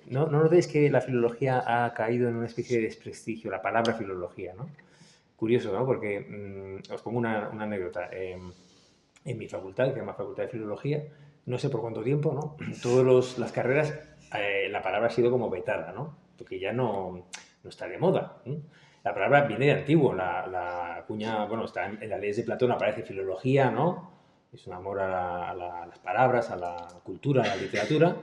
¿No notáis que la filología ha caído en una especie de desprestigio, la palabra filología, ¿no? Curioso, ¿no? Porque os pongo una anécdota. En mi facultad, que se llama Facultad de Filología, no sé por cuánto tiempo, ¿no? Todas las carreras, la palabra ha sido como vetada, ¿no? Porque ya no está de moda, ¿no? La palabra viene de antiguo, la cuña, bueno, está en las leyes de Platón, aparece filología, ¿no? Es un amor a las palabras, a la cultura, a la literatura,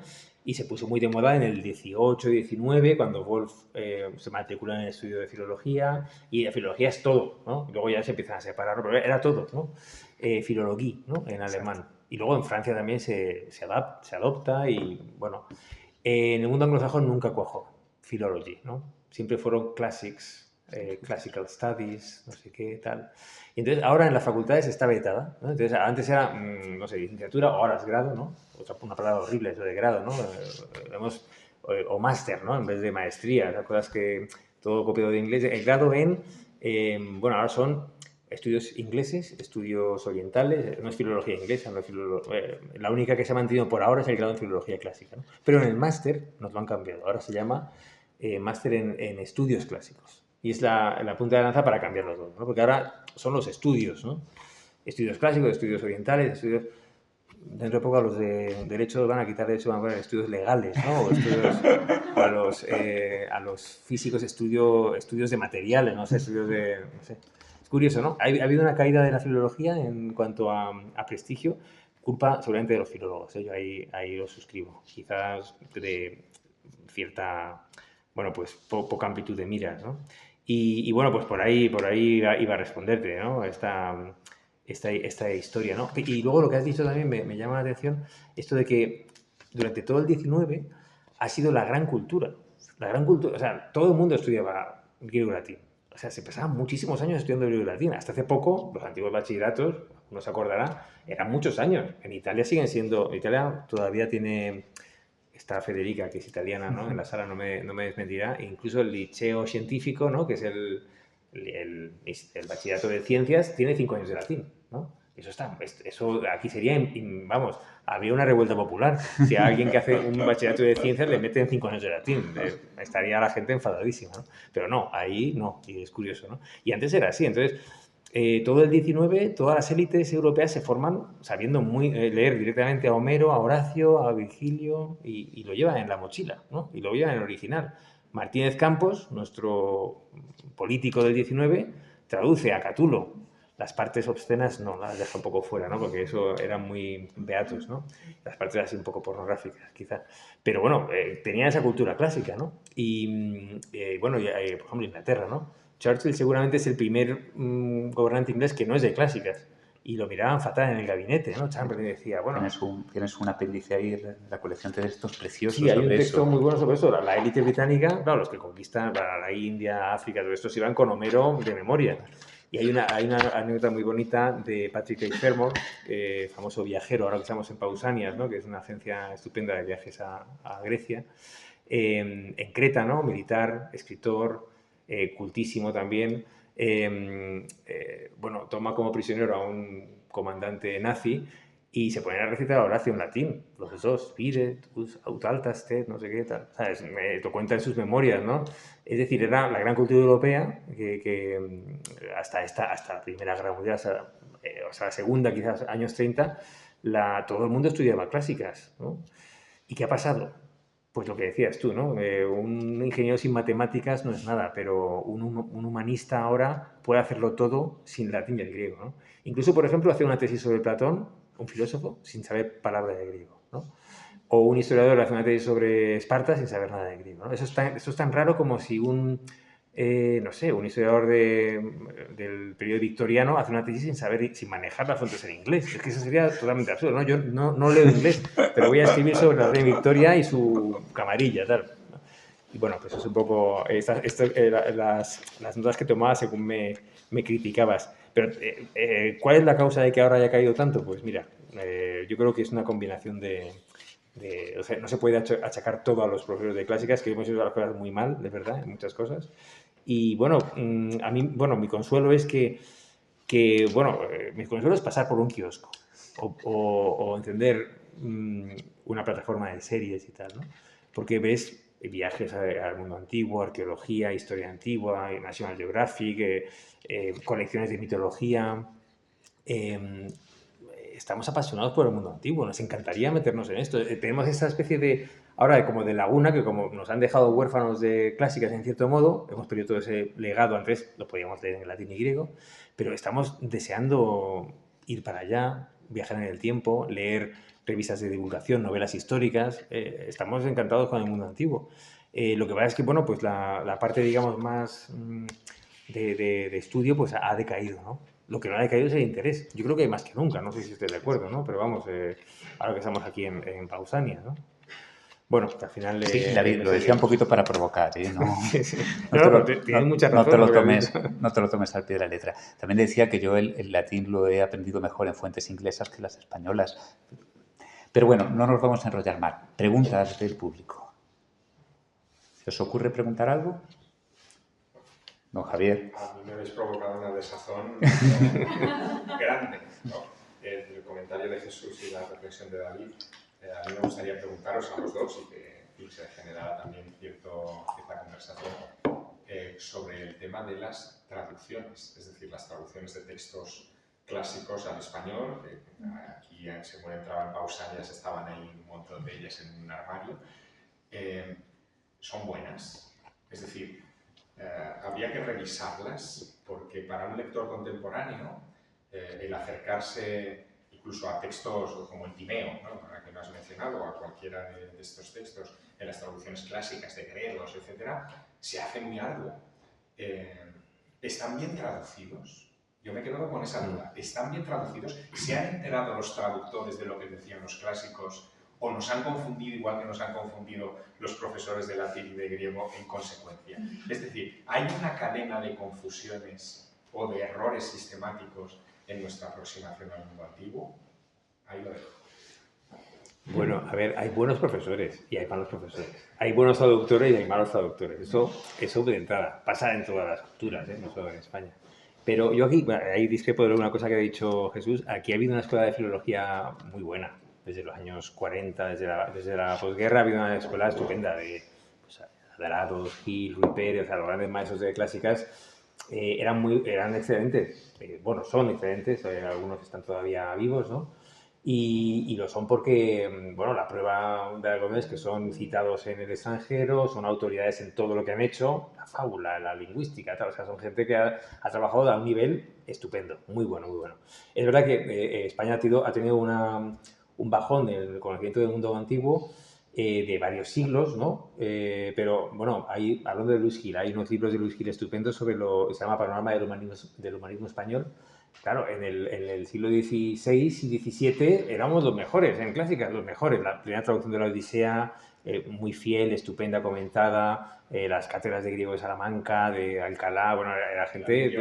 y se puso muy de moda en el 18 y 19, cuando Wolf se matriculó en el estudio de filología, y la filología es todo, ¿no? Y luego ya se empiezan a separar, pero era todo, ¿no? Filologie, ¿no? En alemán. Exacto. Y luego en Francia también se adopta y, bueno, en el mundo anglosajón nunca cuajó philology, ¿no? Siempre fueron classics, classical studies, no sé qué, tal. Y entonces ahora en las facultades está vetada, ¿no? Entonces antes era, no sé, licenciatura, ahora es grado, ¿no? Una palabra horrible eso de grado, ¿no? O máster, ¿no? En vez de maestría, esas cosas que todo copiado de inglés. El grado bueno, ahora son estudios ingleses, estudios orientales, no es filología inglesa, no es la única que se ha mantenido por ahora es el grado en filología clásica, ¿no? Pero en el máster nos lo han cambiado, ahora se llama máster en estudios clásicos. Y es la punta de lanza para cambiar los dos, ¿no? Porque ahora son los estudios, ¿no? Estudios clásicos, estudios orientales, estudios... Dentro de poco a los de derecho van a quitar derecho, van a poner estudios legales, ¿no? O estudios, a los físicos estudios de materiales, no sé, estudios de... No sé. Es curioso, ¿no? Ha habido una caída de la filología en cuanto a prestigio, culpa seguramente de los filólogos, ¿eh? Yo ahí lo suscribo. Quizás de cierta, bueno, pues poca amplitud de miras, ¿no? Y bueno, pues por ahí iba a responderte, ¿no? Esta historia, ¿no? Y luego lo que has dicho también me llama la atención, esto de que durante todo el 19 ha sido la gran cultura. La gran cultura, o sea, todo el mundo estudiaba griego y latín. O sea, se pasaban muchísimos años estudiando griego y latín. Hasta hace poco, los antiguos bachilleratos, uno se acordará, eran muchos años. En Italia siguen siendo... Italia todavía tiene... Está Federica, que es italiana, ¿no? En la sala no me desmentirá. E incluso el liceo científico, ¿no? Que es el bachillerato de ciencias, tiene 5 años de latín, ¿no? Eso aquí sería, vamos, habría una revuelta popular. Si a alguien que hace un bachillerato de ciencias le meten 5 años de latín, estaría la gente enfadadísima, ¿no? Pero no, ahí no, y es curioso, ¿no? Y antes era así, entonces todo el 19, todas las élites europeas se forman sabiendo leer directamente a Homero, a Horacio, a Virgilio y lo llevan en la mochila, ¿no? Y lo llevan en el original. Martínez Campos, nuestro político del 19, traduce a Catulo. Las partes obscenas no, las deja un poco fuera, ¿no? Porque eso eran muy beatos, ¿no? Las partes así un poco pornográficas, quizá. Pero bueno, tenía esa cultura clásica, ¿no? Y bueno, por ejemplo, Inglaterra, ¿no? Churchill seguramente es el primer gobernante inglés que no es de clásicas. Y lo miraban fatal en el gabinete, ¿no? Chamberlain decía, bueno... Tienes un apéndice ahí, la colección de textos preciosos Sí, hay un sobre texto eso. muy bueno sobre eso. La élite británica, claro, los que conquistan la India, África, todo esto, se iban con Homero de memoria. Y hay una anécdota muy bonita de Patrick H. Fermor, famoso viajero, ahora que estamos en Pausanias, ¿no? Que es una agencia estupenda de viajes a Grecia, en Creta, ¿no? Militar, escritor, cultísimo también. Bueno, toma como prisionero a un comandante nazi y se ponen a recitar Horacio en latín, los dos, vide, aut altas te, no sé qué tal, ¿sabes? Lo cuenta en sus memorias, ¿no? Es decir, era la gran cultura europea que hasta la Primera Guerra Mundial, o sea, la Segunda, quizás años 30, todo el mundo estudiaba clásicas, ¿no? ¿Y qué ha pasado? Pues lo que decías tú, ¿no? Un ingeniero sin matemáticas no es nada, pero un humanista ahora puede hacerlo todo sin latín y el griego, ¿no? Incluso, por ejemplo, hacer una tesis sobre Platón, un filósofo, sin saber palabra de griego, ¿no? O un historiador hace una tesis sobre Esparta sin saber nada de griego, ¿no? Eso es tan raro como si no sé, un historiador del periodo victoriano hace una tesis sin manejar las fuentes en inglés. Es que eso sería totalmente absurdo, ¿no? Yo no leo inglés, pero voy a escribir sobre la reina Victoria y su camarilla, tal. Y bueno, pues es un poco las notas que tomaba según me criticabas. Pero, ¿cuál es la causa de que ahora haya caído tanto? Pues mira, yo creo que es una combinación o sea, no se puede achacar todo a los profesores de clásicas, que hemos hecho las cosas muy mal, de verdad, en muchas cosas. Y bueno, a mí, bueno, mi consuelo es bueno, mi consuelo es pasar por un kiosco o encender una plataforma de series y tal, ¿no? Porque ves viajes al mundo antiguo, arqueología, historia antigua, National Geographic, colecciones de mitología. Eh, Estamos apasionados por el mundo antiguo, nos encantaría meternos en esto. Tenemos esta especie ahora como de laguna, que como nos han dejado huérfanos de clásicas en cierto modo, hemos perdido todo ese legado, antes lo podíamos leer en latín y griego, pero estamos deseando ir para allá, viajar en el tiempo, leer revistas de divulgación, novelas históricas, estamos encantados con el mundo antiguo. Lo que pasa es que, bueno, pues la parte, digamos, más de estudio, pues ha decaído, ¿no? Lo que no ha decaído es el interés. Yo creo que hay más que nunca, no sé si estés de acuerdo, ¿no? Pero vamos, ahora que estamos aquí en Pausania, ¿no? Bueno, que al final Sí, David, me lo decía un seguimos. poquito para provocar, ¿eh? No, Sí, sí. no No, te no, pero lo, tienes mucha no te razón en lo lo que has dicho. tomes, no te lo tomes al pie de la letra. También decía que yo el latín lo he aprendido mejor en fuentes inglesas que las españolas. Pero bueno, no nos vamos a enrollar más. Preguntas del público. ¿Se os ocurre preguntar algo? Don Javier. A mí me habéis provocado una desazón grande, ¿no? El comentario de Jesús y la reflexión de David. A mí me gustaría preguntaros a los dos y que se generara también cierta conversación sobre el tema de las traducciones, es decir, las traducciones de textos clásicos al español, que aquí según entraban Pausanias estaban ahí un montón de ellas en un armario, son buenas, es decir, habría que revisarlas porque para un lector contemporáneo el acercarse incluso a textos como el Timeo, ¿no? Que me has mencionado, o a cualquiera de estos textos en las traducciones clásicas de griegos, etc., se hace muy arduo. ¿Están bien traducidos? Yo me he quedado con esa duda. ¿Están bien traducidos? ¿Se han enterado los traductores de lo que decían los clásicos? ¿O nos han confundido igual que nos han confundido los profesores de latín y de griego en consecuencia? Es decir, ¿hay una cadena de confusiones o de errores sistemáticos en nuestra aproximación al mundo antiguo? Ahí lo dejo. Bueno, a ver, hay buenos profesores y hay malos profesores. Hay buenos traductores y hay malos traductores. Eso de entrada pasa en todas las culturas, no solo en España. Pero yo aquí, ahí discrepo de una cosa que ha dicho Jesús. Aquí ha habido una escuela de filología muy buena. Desde los años 40, desde la posguerra, ha habido una escuela estupenda de pues, Adrados, Gil, Rui Pérez, o sea, los grandes maestros de clásicas eran excelentes. Bueno, son excelentes, algunos están todavía vivos, ¿no? Y lo son porque, bueno, la prueba de algo es que son citados en el extranjero, son autoridades en todo lo que han hecho, la fábula, la lingüística, tal. O sea, son gente que ha trabajado a un nivel estupendo, muy bueno, muy bueno. Es verdad que España ha tenido un bajón en el conocimiento del mundo antiguo de varios siglos, ¿no? Pero, bueno, hablando de Luis Gil, hay unos libros de Luis Gil estupendos sobre se llama Panorama del humanismo español. Claro, en el siglo XVI y XVII éramos los mejores en clásicas, los mejores. La primera traducción de la Odisea, muy fiel, estupenda, comentada. Las cátedras de griego de Salamanca, de Alcalá, bueno, era gente...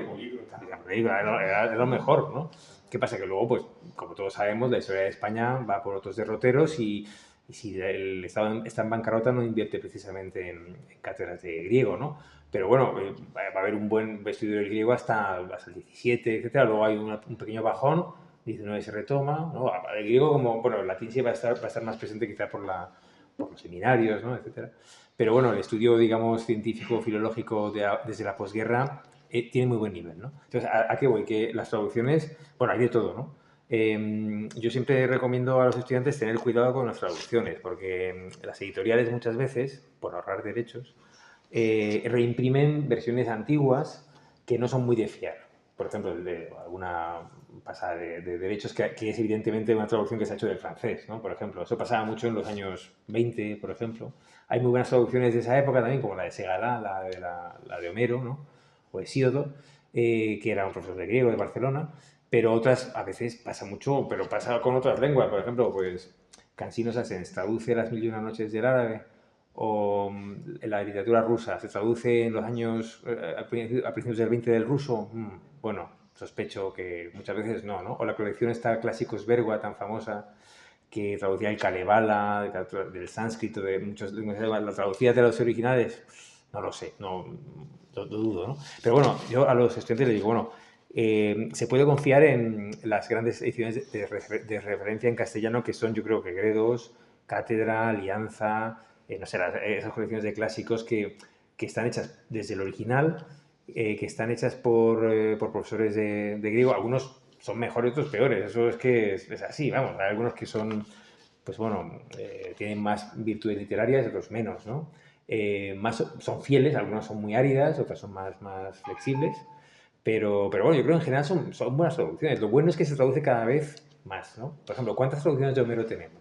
Era lo mejor, ¿no? ¿Qué pasa? Que luego, pues, como todos sabemos, la historia de España va por otros derroteros y si el Estado está en bancarrota no invierte precisamente en cátedras de griego, ¿no? Pero bueno, va a haber un buen estudio del griego hasta el 17, etcétera. Luego hay un pequeño bajón, XIX se retoma, ¿no? El griego, como, bueno, el latín sí va a estar más presente quizá por los seminarios, ¿no? Etcétera. Pero bueno, el estudio, digamos, científico, filológico desde la posguerra tiene muy buen nivel, ¿no? Entonces, ¿a qué voy? Que las traducciones, bueno, hay de todo, ¿no? Yo siempre recomiendo a los estudiantes tener cuidado con las traducciones, porque las editoriales muchas veces, por ahorrar derechos, reimprimen versiones antiguas que no son muy de fiar. Por ejemplo, el de alguna pasada de derechos que es evidentemente una traducción que se ha hecho del francés, ¿no? Por ejemplo, eso pasaba mucho en los años 20, por ejemplo. Hay muy buenas traducciones de esa época también, como la de Segadá, la de Homero, ¿no? O Hesíodo, que era un profesor de griego de Barcelona, pero otras a veces pasa mucho, pero pasa con otras lenguas. Por ejemplo, pues Cansinos Asens traduce Las mil y una noches del árabe, o en la literatura rusa se traduce en los años, a principios del 20 del ruso. Bueno, sospecho que muchas veces no, ¿no? O la colección está Clásicos Vergua, tan famosa, que traducía el Kalevala, del sánscrito, de muchos lenguajes, la traducía de los originales, no lo sé, no, lo dudo, ¿no? Pero bueno, yo a los estudiantes les digo, bueno, se puede confiar en las grandes ediciones de referencia en castellano que son, yo creo que Gredos, Cátedra, Alianza, no sé, esas colecciones de clásicos que están hechas desde el original, que están hechas por profesores de griego. Algunos son mejores, otros peores. Eso es que es así, vamos. Hay algunos que son, pues bueno, tienen más virtudes literarias, otros menos, ¿no? Son fieles, algunas son muy áridas, otras son más flexibles. Pero bueno, yo creo que en general son buenas traducciones. Lo bueno es que se traduce cada vez más, ¿no? Por ejemplo, ¿cuántas traducciones de Homero tenemos?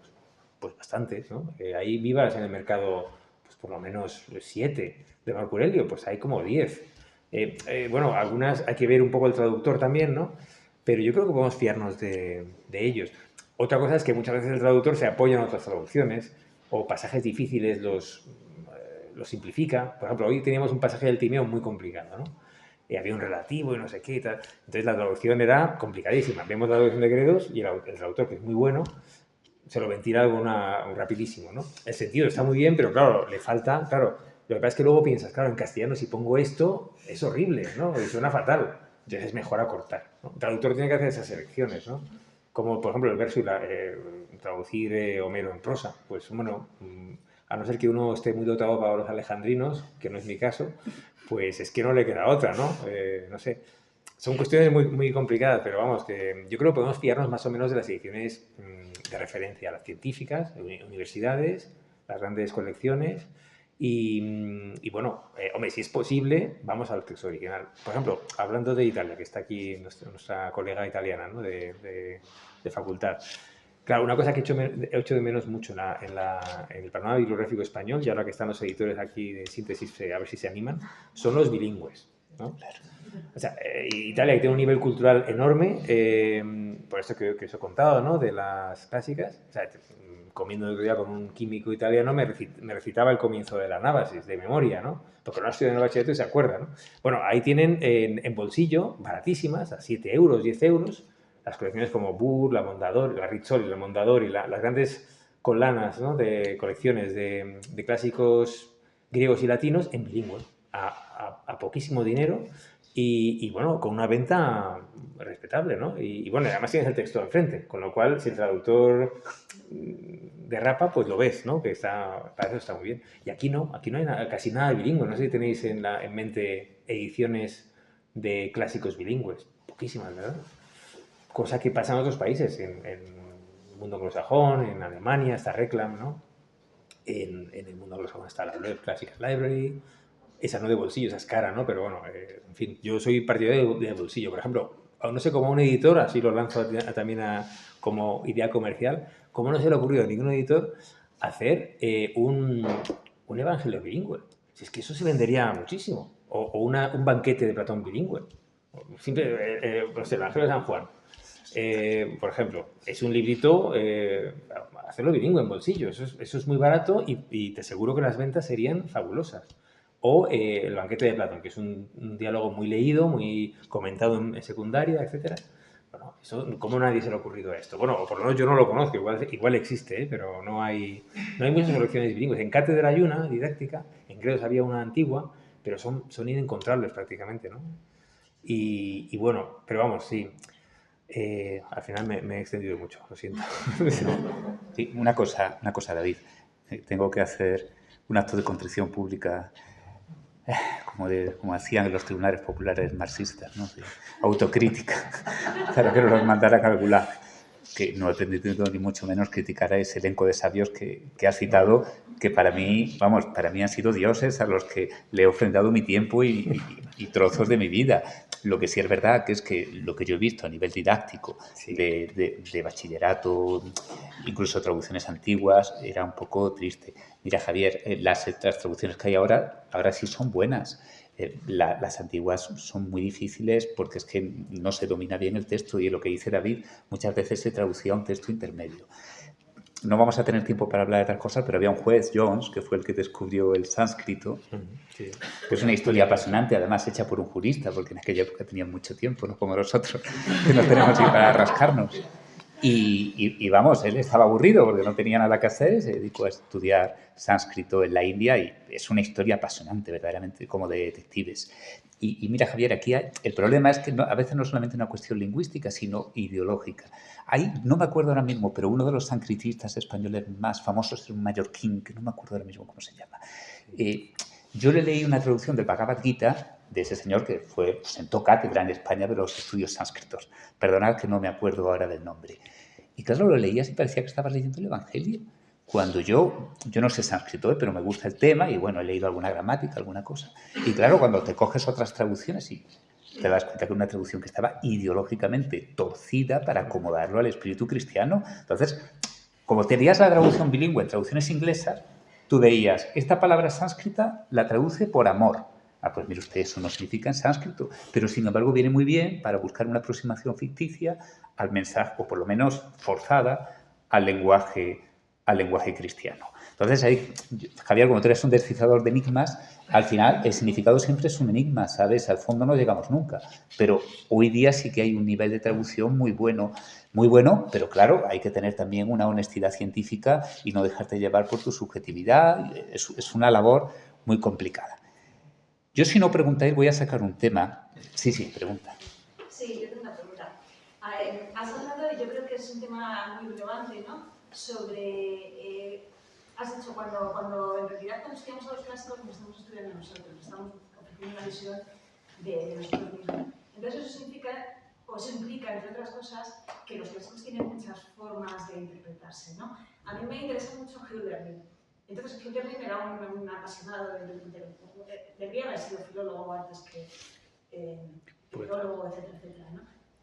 Pues bastantes, ¿no? Hay vivas en el mercado, pues por lo menos 7. De Marco Aurelio, pues hay como 10. Bueno, algunas hay que ver un poco el traductor también, ¿no? Pero yo creo que podemos fiarnos de ellos. Otra cosa es que muchas veces el traductor se apoya en otras traducciones o pasajes difíciles los simplifica. Por ejemplo, hoy teníamos un pasaje del Timeo muy complicado, ¿no? Había un relativo y no sé qué y tal. Entonces la traducción era complicadísima. Vemos la traducción de Gredos y el traductor, que es muy bueno, se lo ventila rapidísimo, ¿no? El sentido está muy bien, pero claro, le falta, claro, lo que pasa es que luego piensas, claro, en castellano si pongo esto es horrible, ¿no? Y suena fatal. Entonces es mejor acortar, ¿no? El traductor tiene que hacer esas selecciones, ¿no? Como por ejemplo el verso y traducir Homero en prosa. Pues bueno, a no ser que uno esté muy dotado para los alejandrinos, que no es mi caso, pues es que no le queda otra, ¿no? No sé. Son cuestiones muy, muy complicadas, pero vamos, que yo creo que podemos fiarnos más o menos de las ediciones de referencia, las científicas, universidades, las grandes colecciones y bueno, hombre, si es posible, vamos al texto original. Por ejemplo, hablando de Italia, que está aquí nuestra colega italiana, ¿no? de facultad. Claro, una cosa que he hecho de menos mucho en el panorama bibliográfico español, y ahora que están los editores aquí de Síntesis, a ver si se animan, son los bilingües, ¿no? Claro. O sea, Italia tiene un nivel cultural enorme, por eso que os he contado, ¿no? De las clásicas. O sea, comiendo el otro día con un químico italiano me recitaba el comienzo de la Nábasis, de memoria, ¿no? Porque no ha estudiado en el bachillerato y se acuerda, ¿no? Bueno, ahí tienen en bolsillo, baratísimas, a 7 euros, 10 euros, las colecciones como Burr, la Mondadori, la Rizzoli, la Mondadori, las grandes colanas, ¿no? De colecciones de clásicos griegos y latinos en bilingüe, a poquísimo dinero y bueno, con una venta respetable, ¿no? Y bueno, además tienes el texto enfrente, con lo cual si el traductor derrapa, pues lo ves, ¿no? Que para eso está muy bien. Y aquí no hay casi nada de bilingüe. No sé si tenéis en mente ediciones de clásicos bilingües. Poquísimas, ¿verdad? Cosa que pasa en otros países, en el mundo anglosajón, en Alemania está Reclam, ¿no? En el mundo anglosajón está la Classical Library, esa no de bolsillo, esa es cara, ¿no? Pero bueno, en fin, yo soy partidario de bolsillo. Por ejemplo, no sé, como un editor, así lo lanzo también como idea comercial, ¿cómo no se le ha ocurrido a ningún editor hacer un evangelio bilingüe? Si es que eso se vendería muchísimo. O un banquete de Platón bilingüe. Simple, no sé, el Evangelio de San Juan. Por ejemplo, es un librito, hacerlo bilingüe en bolsillo, eso es muy barato y te aseguro que las ventas serían fabulosas. O el banquete de Platón, que es un diálogo muy leído, muy comentado en secundaria, etc. Bueno, ¿cómo nadie se le ha ocurrido esto? Bueno, o por lo menos yo no lo conozco, igual existe, pero no hay muchas colecciones bilingües. En Cátedra hay una didáctica, en Gredos había una antigua, pero son inencontrables prácticamente, ¿no? Y bueno, pero vamos, sí. Al final me he extendido mucho, lo siento. Sí, una cosa, David. Tengo que hacer un acto de contrición pública, como hacían en los tribunales populares marxistas, ¿no? De autocrítica, para que no los mandara a calcular. Que no he pretendido ni mucho menos criticar a ese elenco de sabios que has citado, que para mí, vamos, para mí han sido dioses a los que le he ofrendado mi tiempo y trozos de mi vida. Lo que sí es verdad que es que lo que yo he visto a nivel didáctico Sí. de bachillerato, incluso traducciones antiguas, era un poco triste. Mira, Javier, las traducciones que hay ahora sí son buenas. Las antiguas son muy difíciles porque es que no se domina bien el texto y lo que dice David muchas veces se traducía a un texto intermedio. No vamos a tener tiempo para hablar de otras cosas, pero había un juez, Jones, que fue el que descubrió el sánscrito, Sí. que es una historia apasionante, además hecha por un jurista, porque en aquella época tenían mucho tiempo, no como nosotros, que no tenemos ni para rascarnos. Y vamos, él estaba aburrido porque no tenía nada que hacer, se dedicó a estudiar sánscrito en la India y es una historia apasionante, verdaderamente, como de detectives. Y mira, Javier, aquí el problema es que a veces no es solamente una cuestión lingüística, sino ideológica. No me acuerdo ahora mismo, pero uno de los sánscritistas españoles más famosos es un mallorquín, que no me acuerdo ahora mismo cómo se llama. Yo le leí una traducción del Bhagavad Gita de ese señor que sentó cátedra en España de los estudios sánscritos. Perdonad que no me acuerdo ahora del nombre. Y claro, lo leías y parecía que estabas leyendo el Evangelio. Cuando yo no sé sánscrito, pero me gusta el tema y bueno, he leído alguna gramática, alguna cosa. Y claro, cuando te coges otras traducciones y te das cuenta que era una traducción que estaba ideológicamente torcida para acomodarlo al espíritu cristiano. Entonces, como tenías la traducción bilingüe en traducciones inglesas, tú veías, esta palabra sánscrita la traduce por amor. Pues mire usted, eso no significa en sánscrito, pero sin embargo viene muy bien para buscar una aproximación ficticia al mensaje, o por lo menos forzada, al lenguaje cristiano. Entonces, ahí, Javier, como tú eres un descifrador de enigmas, al final el significado siempre es un enigma, ¿sabes? Al fondo no llegamos nunca. Pero hoy día sí que hay un nivel de traducción muy bueno, pero claro, hay que tener también una honestidad científica y no dejarte llevar por tu subjetividad. Es una labor muy complicada. Yo, si no preguntáis, voy a sacar un tema. Sí, pregunta. Sí, yo tengo una pregunta. Has hablado, y yo creo que es un tema muy relevante, ¿no? Sobre, has dicho, cuando en realidad cuando estudiamos a los clásicos nos estamos estudiando a nosotros, estamos ofreciendo una visión de nosotros mismos. Entonces eso significa, o eso implica, entre otras cosas, que los clásicos tienen muchas formas de interpretarse, ¿no? A mí me interesa mucho Hölderlin. Entonces Hölderlin era un apasionado debería haber sido filólogo antes que filólogo, etcétera, etcétera, ¿no?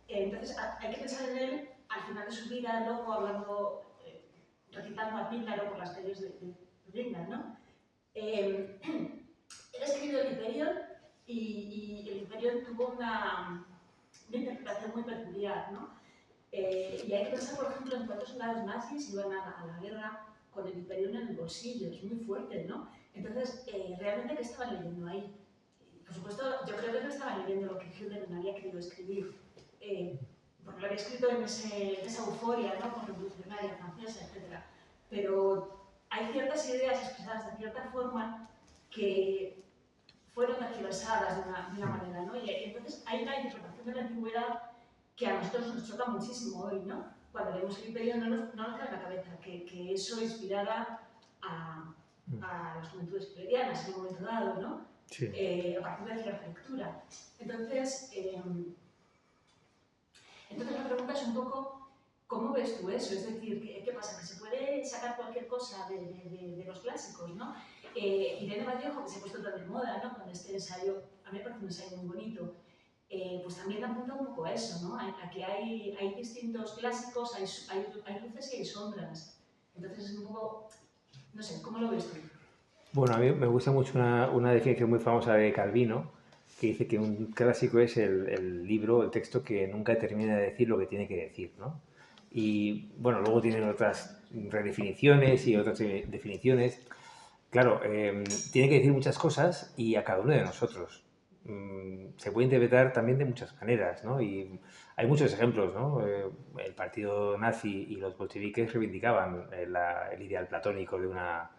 Entonces hay que pensar en él al final de su vida, loco, hablando, recitando a Píndaro por las calles de Ringland, ¿no? Él escribió el Hyperion y el Hyperion tuvo una interpretación muy peculiar, ¿no? Y hay que pensar, por ejemplo, en cuántos soldados nazis iban a la guerra con el Hyperion en el bolsillo, es muy fuerte, ¿no? Entonces, ¿realmente qué estaban leyendo ahí? Por supuesto, yo creo que no estaban leyendo lo que Hölderlin había querido escribir, porque lo había escrito en esa euforia, ¿no? Con revolucionaria francesa, etc. Pero hay ciertas ideas expresadas de cierta forma que fueron tergiversadas de una manera, ¿no? Y entonces hay una interpretación de la antigüedad que a nosotros nos choca muchísimo hoy, ¿no? Cuando leemos el Imperio no nos cae en la cabeza que eso inspirara a las juventudes plebeianas en un momento dado, ¿no? Sí. A partir de cierta lectura. Entonces la pregunta es un poco, ¿cómo ves tú eso? Es decir, ¿qué pasa? Que se puede sacar cualquier cosa de los clásicos, ¿no? Irene Vallejo, que se ha puesto tan de moda, ¿no? Con este ensayo, a mí me parece un ensayo muy bonito, pues también apunta un poco a eso, ¿no? A que hay distintos clásicos, hay luces y hay sombras. Entonces es un poco, no sé, ¿cómo lo ves tú? Bueno, a mí me gusta mucho una definición muy famosa de Calvino, que dice que un clásico es el libro, el texto que nunca termina de decir lo que tiene que decir, ¿no? Y bueno, luego tienen otras redefiniciones y otras definiciones. Claro, tiene que decir muchas cosas y a cada uno de nosotros. Se puede interpretar también de muchas maneras, ¿no? Y hay muchos ejemplos, ¿no? El partido nazi y los bolcheviques reivindicaban el ideal platónico de una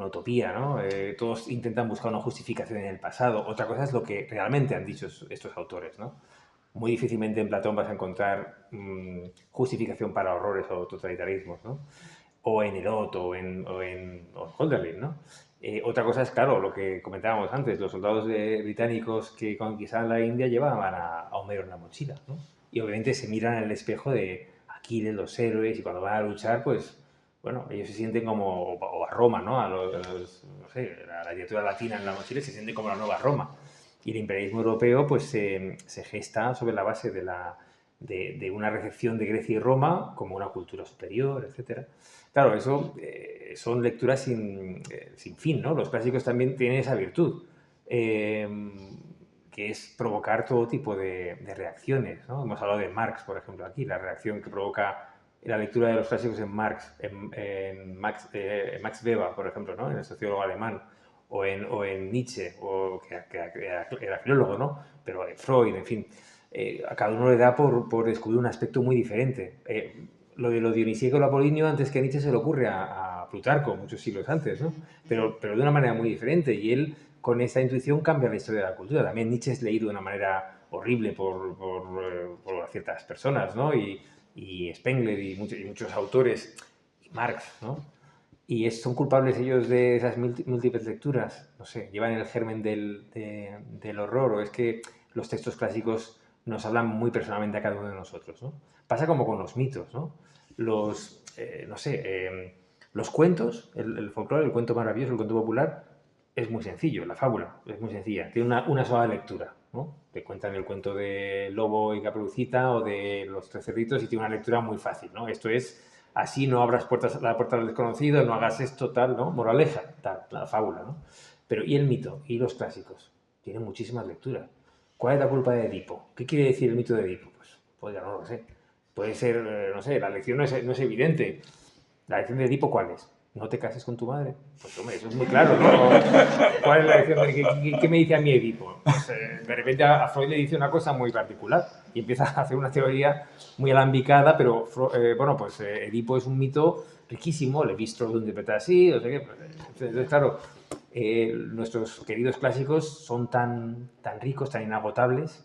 utopía, ¿no? Todos intentan buscar una justificación en el pasado. Otra cosa es lo que realmente han dicho estos autores, ¿no? muy difícilmente en Platón vas a encontrar justificación para horrores o totalitarismos, ¿no? O en Herod o en Hölderlin, ¿no? Otra cosa es, claro, lo que comentábamos antes, los soldados británicos que conquistaban la India llevaban a Homero en la mochila, ¿no? Y obviamente se miran en el espejo de Aquiles, los héroes, y cuando van a luchar, pues, bueno, ellos se sienten como, o a Roma, ¿no? No sé, la literatura latina en la mochila se siente como la nueva Roma. Y el imperialismo europeo, pues, se gesta sobre la base de una recepción de Grecia y Roma como una cultura superior, etcétera. Claro, eso son lecturas sin fin, ¿no? Los clásicos también tienen esa virtud, que es provocar todo tipo de reacciones, ¿no? Hemos hablado de Marx, por ejemplo, aquí, la reacción que provoca la lectura de los clásicos en Marx, en Max Weber, por ejemplo, ¿no? En el sociólogo alemán, o en Nietzsche, que era filólogo, ¿no? Pero Freud, en fin. A cada uno le da por descubrir un aspecto muy diferente. Lo de lo dionisíaco y lo apolíneo, antes que a Nietzsche se le ocurre a Plutarco, muchos siglos antes, ¿no? Pero de una manera muy diferente, y él con esa intuición cambia la historia de la cultura. También Nietzsche es leído de una manera horrible por ciertas personas, ¿no? Y Spengler y muchos autores, y Marx, ¿no? Y son culpables ellos de esas múltiples lecturas, no sé, llevan el germen del horror, o es que los textos clásicos nos hablan muy personalmente a cada uno de nosotros, ¿no? Pasa como con los mitos, ¿no? Los cuentos, el folclore, el cuento maravilloso, el cuento popular, es muy sencillo, la fábula es muy sencilla, tiene una sola lectura, ¿no? Te cuentan el cuento de Lobo y Caperucita o de Los Tres Cerditos y tiene una lectura muy fácil, ¿no? Esto es, así no abras la puerta al desconocido, no hagas esto, tal, ¿no? Moraleja, tal, la fábula, ¿no? Pero ¿y el mito? ¿Y los clásicos? Tienen muchísimas lecturas. ¿Cuál es la culpa de Edipo? ¿Qué quiere decir el mito de Edipo? Pues ya no lo sé. Puede ser, no sé, la lección no es evidente. ¿La lección de Edipo cuál es? ¿No te cases con tu madre? Pues hombre, eso es muy claro, ¿no? ¿Cuál es la lección? ¿Qué me dice a mí Edipo? Pues, de repente a Freud le dice una cosa muy particular y empieza a hacer una teoría muy alambicada, pero bueno, pues Edipo es un mito riquísimo, Levi-Strauss lo interpreta así, o sea que, entonces, claro, nuestros queridos clásicos son tan ricos, tan inagotables,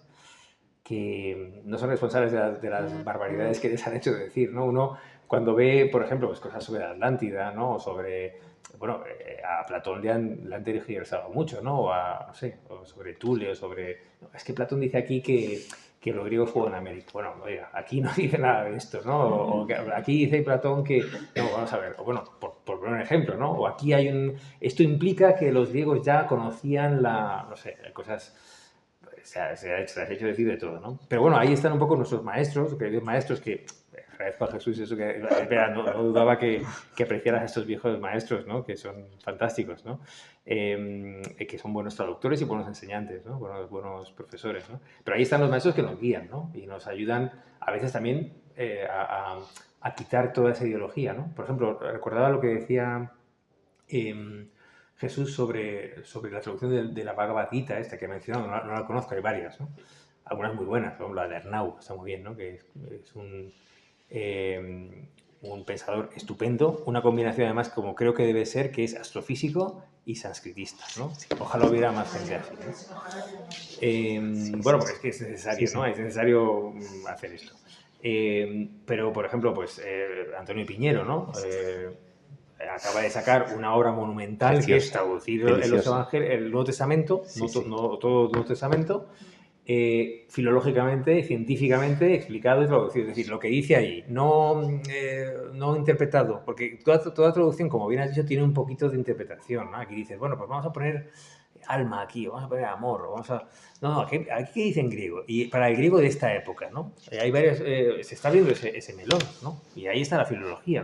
que no son responsables de las barbaridades que les han hecho decir, ¿no? Uno, cuando ve, por ejemplo, pues cosas sobre la Atlántida, ¿no? O sobre, bueno, a Platón le han tergiversado mucho, ¿no? No sé, o sobre Tule, o sobre... No, es que Platón dice aquí que los griegos juegan en América. Bueno, oiga, aquí no dice nada de esto, ¿no? O que aquí dice Platón que... No, vamos a ver, o bueno, por poner un ejemplo, ¿no? O aquí hay un... Esto implica que los griegos ya conocían no sé, cosas... Se ha hecho decir de todo, ¿no? Pero bueno, ahí están un poco nuestros maestros, queridos maestros, que agradezco a Jesús eso, que no dudaba que apreciaras a estos viejos maestros, ¿no? Que son fantásticos, ¿no? Que son buenos traductores y buenos enseñantes, ¿no? Buenos profesores, ¿no? Pero ahí están los maestros que nos guían, ¿no? Y nos ayudan a veces también a quitar toda esa ideología, ¿no? Por ejemplo, recordaba lo que decía... Jesús sobre la traducción de la Bhagavad Gita, esta que he mencionado, no la conozco, hay varias, ¿no? Algunas muy buenas, por ejemplo la de Arnau, está muy bien, ¿no? Que es un pensador estupendo, una combinación además como creo que debe ser, que es astrofísico y sánscritista, ¿no? Ojalá hubiera más gente así, ¿no? Bueno, pues es que es necesario, ¿no? Es necesario hacer esto. Pero, por ejemplo, pues Antonio Piñero, ¿no? Acaba de sacar una obra monumental, preciosa, que es traducir el Nuevo Testamento, todo el Nuevo Testamento, filológicamente, científicamente explicado y traducido. Es decir, lo que dice ahí, no interpretado, porque toda traducción, como bien has dicho, tiene un poquito de interpretación, ¿no? Aquí dices, bueno, pues vamos a poner alma aquí, vamos a poner amor, aquí dice en griego, y para el griego de esta época, ¿no? Hay varias, se está viendo ese melón, ¿no? Y ahí está la filología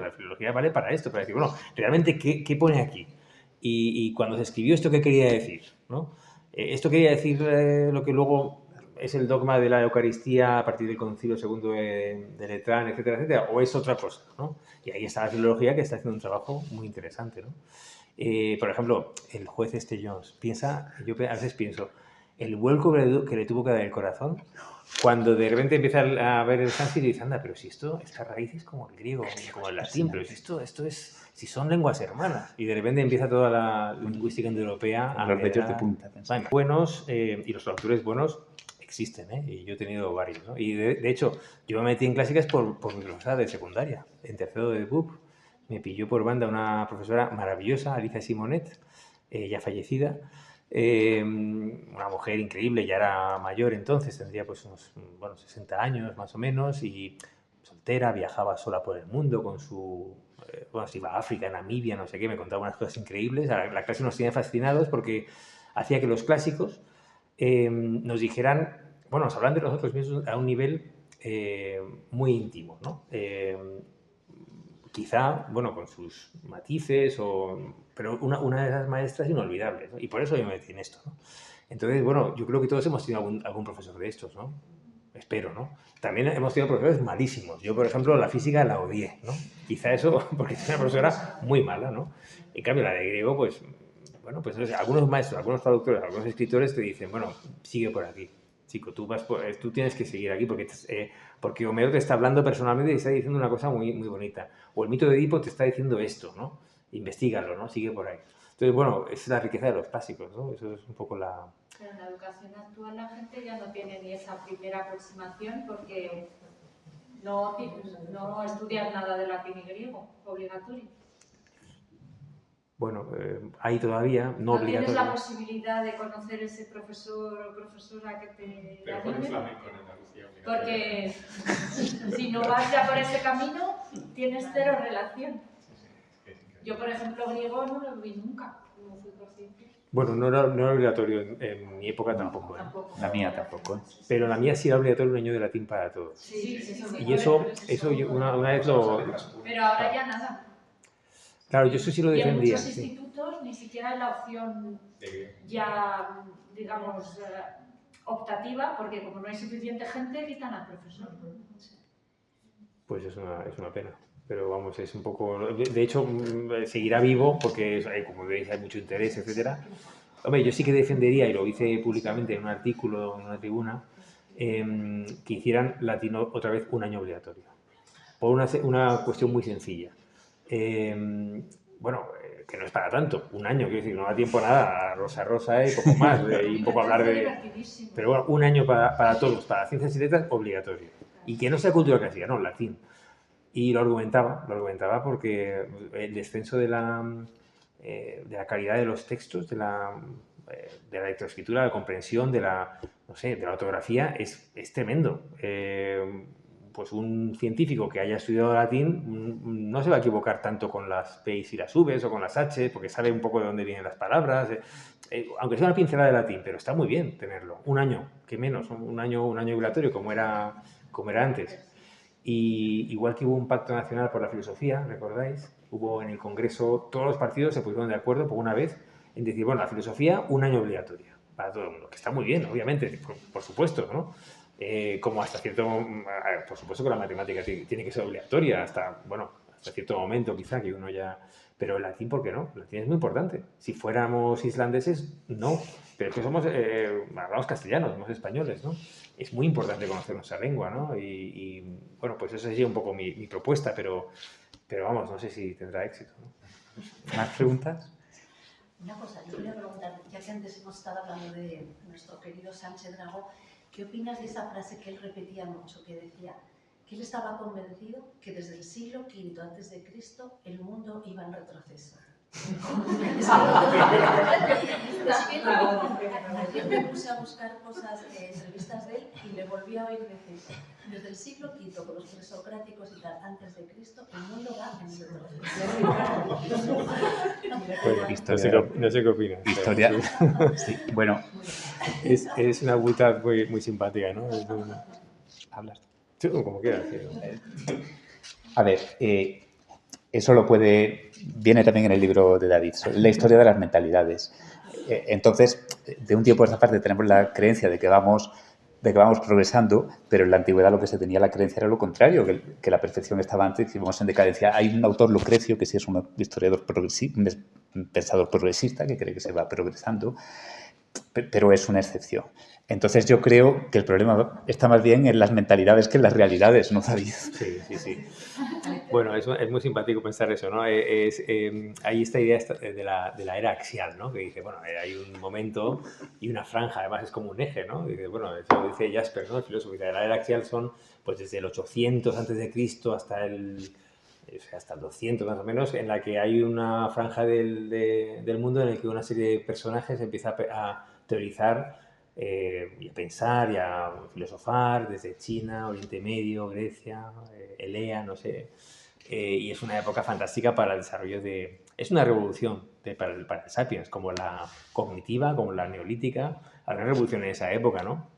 vale para esto, para decir, bueno, realmente, ¿qué pone aquí? Y cuando se escribió esto, ¿qué quería decir? ¿No? Esto quería decir lo que luego es el dogma de la Eucaristía a partir del Concilio II de Letrán, etcétera, etcétera, o es otra cosa, ¿no? Y ahí está la filología, que está haciendo un trabajo muy interesante, ¿no? Por ejemplo, el juez Jones yo a veces pienso, el vuelco que le tuvo que dar el corazón cuando de repente empieza a ver el sánscrito y dice, anda, pero si esta raíz es como el griego, como el latín, pero si esto es, si son lenguas hermanas. Y de repente empieza toda la lingüística indoeuropea a los vellos de punta. Buenos, y los traductores buenos existen, ¿eh? Y yo he tenido varios, ¿no? Y de hecho, yo me metí en clásicas por mi profesora de secundaria, en tercero de BUP. Me pilló por banda una profesora maravillosa, Alicia Simonet, ya fallecida, una mujer increíble, ya era mayor entonces, tendría pues unos 60 años más o menos, y soltera, viajaba sola por el mundo con su... se iba a África, Namibia, no sé qué, me contaba unas cosas increíbles. La clase nos tenía fascinados porque hacía que los clásicos nos dijeran, nos hablan de nosotros mismos a un nivel muy íntimo, ¿no? Quizá, con sus matices, pero una de esas maestras inolvidables, ¿no? Y por eso yo me metí en esto, ¿no? Entonces, yo creo que todos hemos tenido algún profesor de estos, ¿no? Espero, ¿no? También hemos tenido profesores malísimos. Yo, por ejemplo, la física la odié, ¿no? Quizá eso porque es una profesora muy mala, ¿no? En cambio, la de griego, pues algunos maestros, algunos traductores, algunos escritores te dicen, sigue por aquí, chico, tú tienes que seguir aquí porque Homero te está hablando personalmente y te está diciendo una cosa muy, muy bonita. O el mito de Edipo te está diciendo esto, ¿no? Investígalo, ¿no? Sigue por ahí. Entonces, es la riqueza de los clásicos, ¿no? Eso es un poco la... Pero en la educación actual la gente ya no tiene ni esa primera aproximación porque no estudian nada de latín y griego, obligatorio. Hay todavía, no obligatorio. ¿Tienes la posibilidad de conocer ese profesor o profesora que te... Pero con el flamenco en Andalucía. Porque si no vas ya por ese camino, tienes cero relación. Yo, por ejemplo, griego no lo vi nunca, no fui consciente. No era obligatorio, en mi época tampoco. La mía tampoco. Pero la mía sí era obligatorio un año de latín para todos. Sí. Y eso yo una vez lo... Pero ahora ya nada. Claro, yo eso sí lo defendía. Y en muchos institutos ni siquiera hay la opción ya, digamos, optativa, porque como no hay suficiente gente, quitan al profesor. Pues es una pena. Pero es un poco... De hecho, seguirá vivo porque, como veis, hay mucho interés, etcétera. Hombre, yo sí que defendería, y lo hice públicamente en un artículo, en una tribuna, que hicieran latino otra vez un año obligatorio. Por una cuestión muy sencilla. Que no es para tanto, un año, quiero decir, no da tiempo a nada, a rosa y poco más, y un poco hablar de... Pero un año para todos, para ciencias y letras, obligatorio. Y que no sea cultura clásica, no, latín. Y lo argumentaba porque el descenso de la calidad de los textos, de la lectoescritura, de la comprensión, de la ortografía, es tremendo. Pues un científico que haya estudiado latín no se va a equivocar tanto con las P's y las V's o con las H, porque sabe un poco de dónde vienen las palabras, aunque sea una pincelada de latín, pero está muy bien tenerlo. Un año, que menos, un año obligatorio como era antes. Y igual que hubo un pacto nacional por la filosofía, ¿recordáis? Hubo en el Congreso, todos los partidos se pusieron de acuerdo por una vez en decir, la filosofía, un año obligatorio para todo el mundo, que está muy bien, obviamente, por supuesto, ¿no? Como hasta cierto... por supuesto que la matemática tiene que ser obligatoria hasta cierto momento quizá que uno ya... Pero el latín, ¿por qué no? El latín es muy importante. Si fuéramos islandeses, no. Pero es que hablamos castellano, somos españoles, ¿no? Es muy importante conocer nuestra lengua, ¿no? Pues esa sería un poco mi propuesta, pero no sé si tendrá éxito, ¿no? ¿Más preguntas? Una cosa, yo quería preguntar, ya que antes hemos estado hablando de nuestro querido Sánchez Dragó, ¿qué opinas de esa frase que él repetía mucho, que decía que él estaba convencido que desde el siglo V a.C. el mundo iba en retroceso? Yo me puse a buscar cosas, entrevistas de él, y le volví a oír decir, desde el siglo V, con los presocráticos y tal, antes de Cristo, el mundo va en retroceso. No sé qué opinas. Historia. Sí, bueno. Es una vuelta muy, muy simpática, ¿no? Hablas. Sí, como quieras. A ver, eso viene también en el libro de David, la historia de las mentalidades. Entonces, de un tiempo a esta parte tenemos la creencia de que vamos progresando, pero en la antigüedad lo que se tenía la creencia era lo contrario, que la perfección estaba antes y vamos en decadencia. Hay un autor, Lucrecio, que sí es un historiador progresista, un pensador progresista, que cree que se va progresando, pero es una excepción. Entonces yo creo que el problema está más bien en las mentalidades que en las realidades, ¿no, David? Sí, sí, sí. Bueno, es muy simpático pensar eso, ¿no? Hay esta idea de la era axial, ¿no? Que dice, bueno, hay un momento y una franja, además es como un eje, ¿no? Dice, bueno, eso lo dice Jasper, ¿no? El filósofo, dice, la era axial son, pues, desde el 800 antes de Cristo hasta el 200 más o menos, en la que hay una franja del mundo en el que una serie de personajes empieza a teorizar y a pensar y a filosofar desde China, Oriente Medio, Grecia, Elea, no sé. Y es una época fantástica para el desarrollo de... Es una revolución para el Sapiens, como la cognitiva, como la neolítica. Habrá una revolución en esa época, ¿no?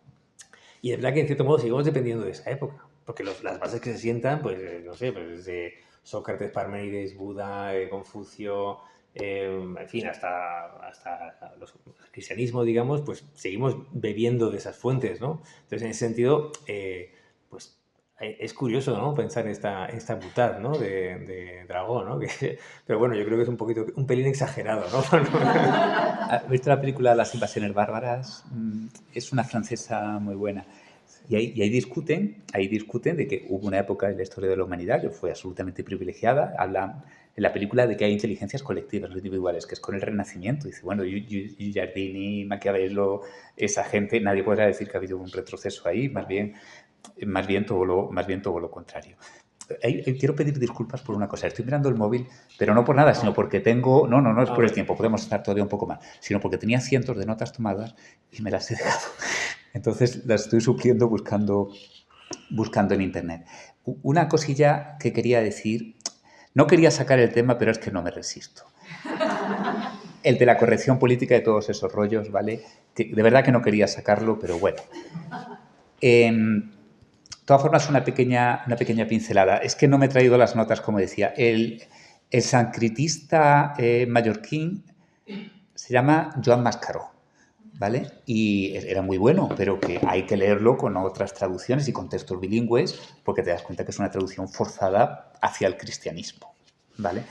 Y es verdad que en cierto modo seguimos dependiendo de esa época, porque las bases que se sientan, pues, no sé, pues desde Sócrates, Parménides, Buda, Confucio, en fin, hasta el cristianismo, digamos, pues seguimos bebiendo de esas fuentes, ¿no? Entonces, en ese sentido, pues es curioso, ¿no? Pensar en esta butad, ¿no? De Dragó, ¿no? Pero bueno, yo creo que es un pelín exagerado, ¿no? ¿Has visto la película Las invasiones bárbaras? Es una francesa muy buena. Y ahí discuten de que hubo una época en la historia de la humanidad que fue absolutamente privilegiada. Hablan en la película de que hay inteligencias colectivas, no individuales, que es con el Renacimiento. Dice, bueno, Giardini, Maquiavelo, esa gente, nadie podrá decir que ha habido un retroceso ahí, más bien todo lo contrario. Quiero pedir disculpas por una cosa. Estoy mirando el móvil, pero no por nada, sino porque tengo... No es por el tiempo, podemos estar todavía un poco más, sino porque tenía cientos de notas tomadas y me las he dejado. Entonces las estoy supliendo buscando en internet. Una cosilla que quería decir, no quería sacar el tema, pero es que no me resisto. El de la corrección política de todos esos rollos, ¿vale? Que de verdad que no quería sacarlo, pero bueno. De todas formas, una pequeña pincelada. Es que no me he traído las notas, como decía. El sanscritista mallorquín se llama Joan Mascaró, ¿vale? Y era muy bueno, pero que hay que leerlo con otras traducciones y con textos bilingües, porque te das cuenta que es una traducción forzada hacia el cristianismo, ¿vale?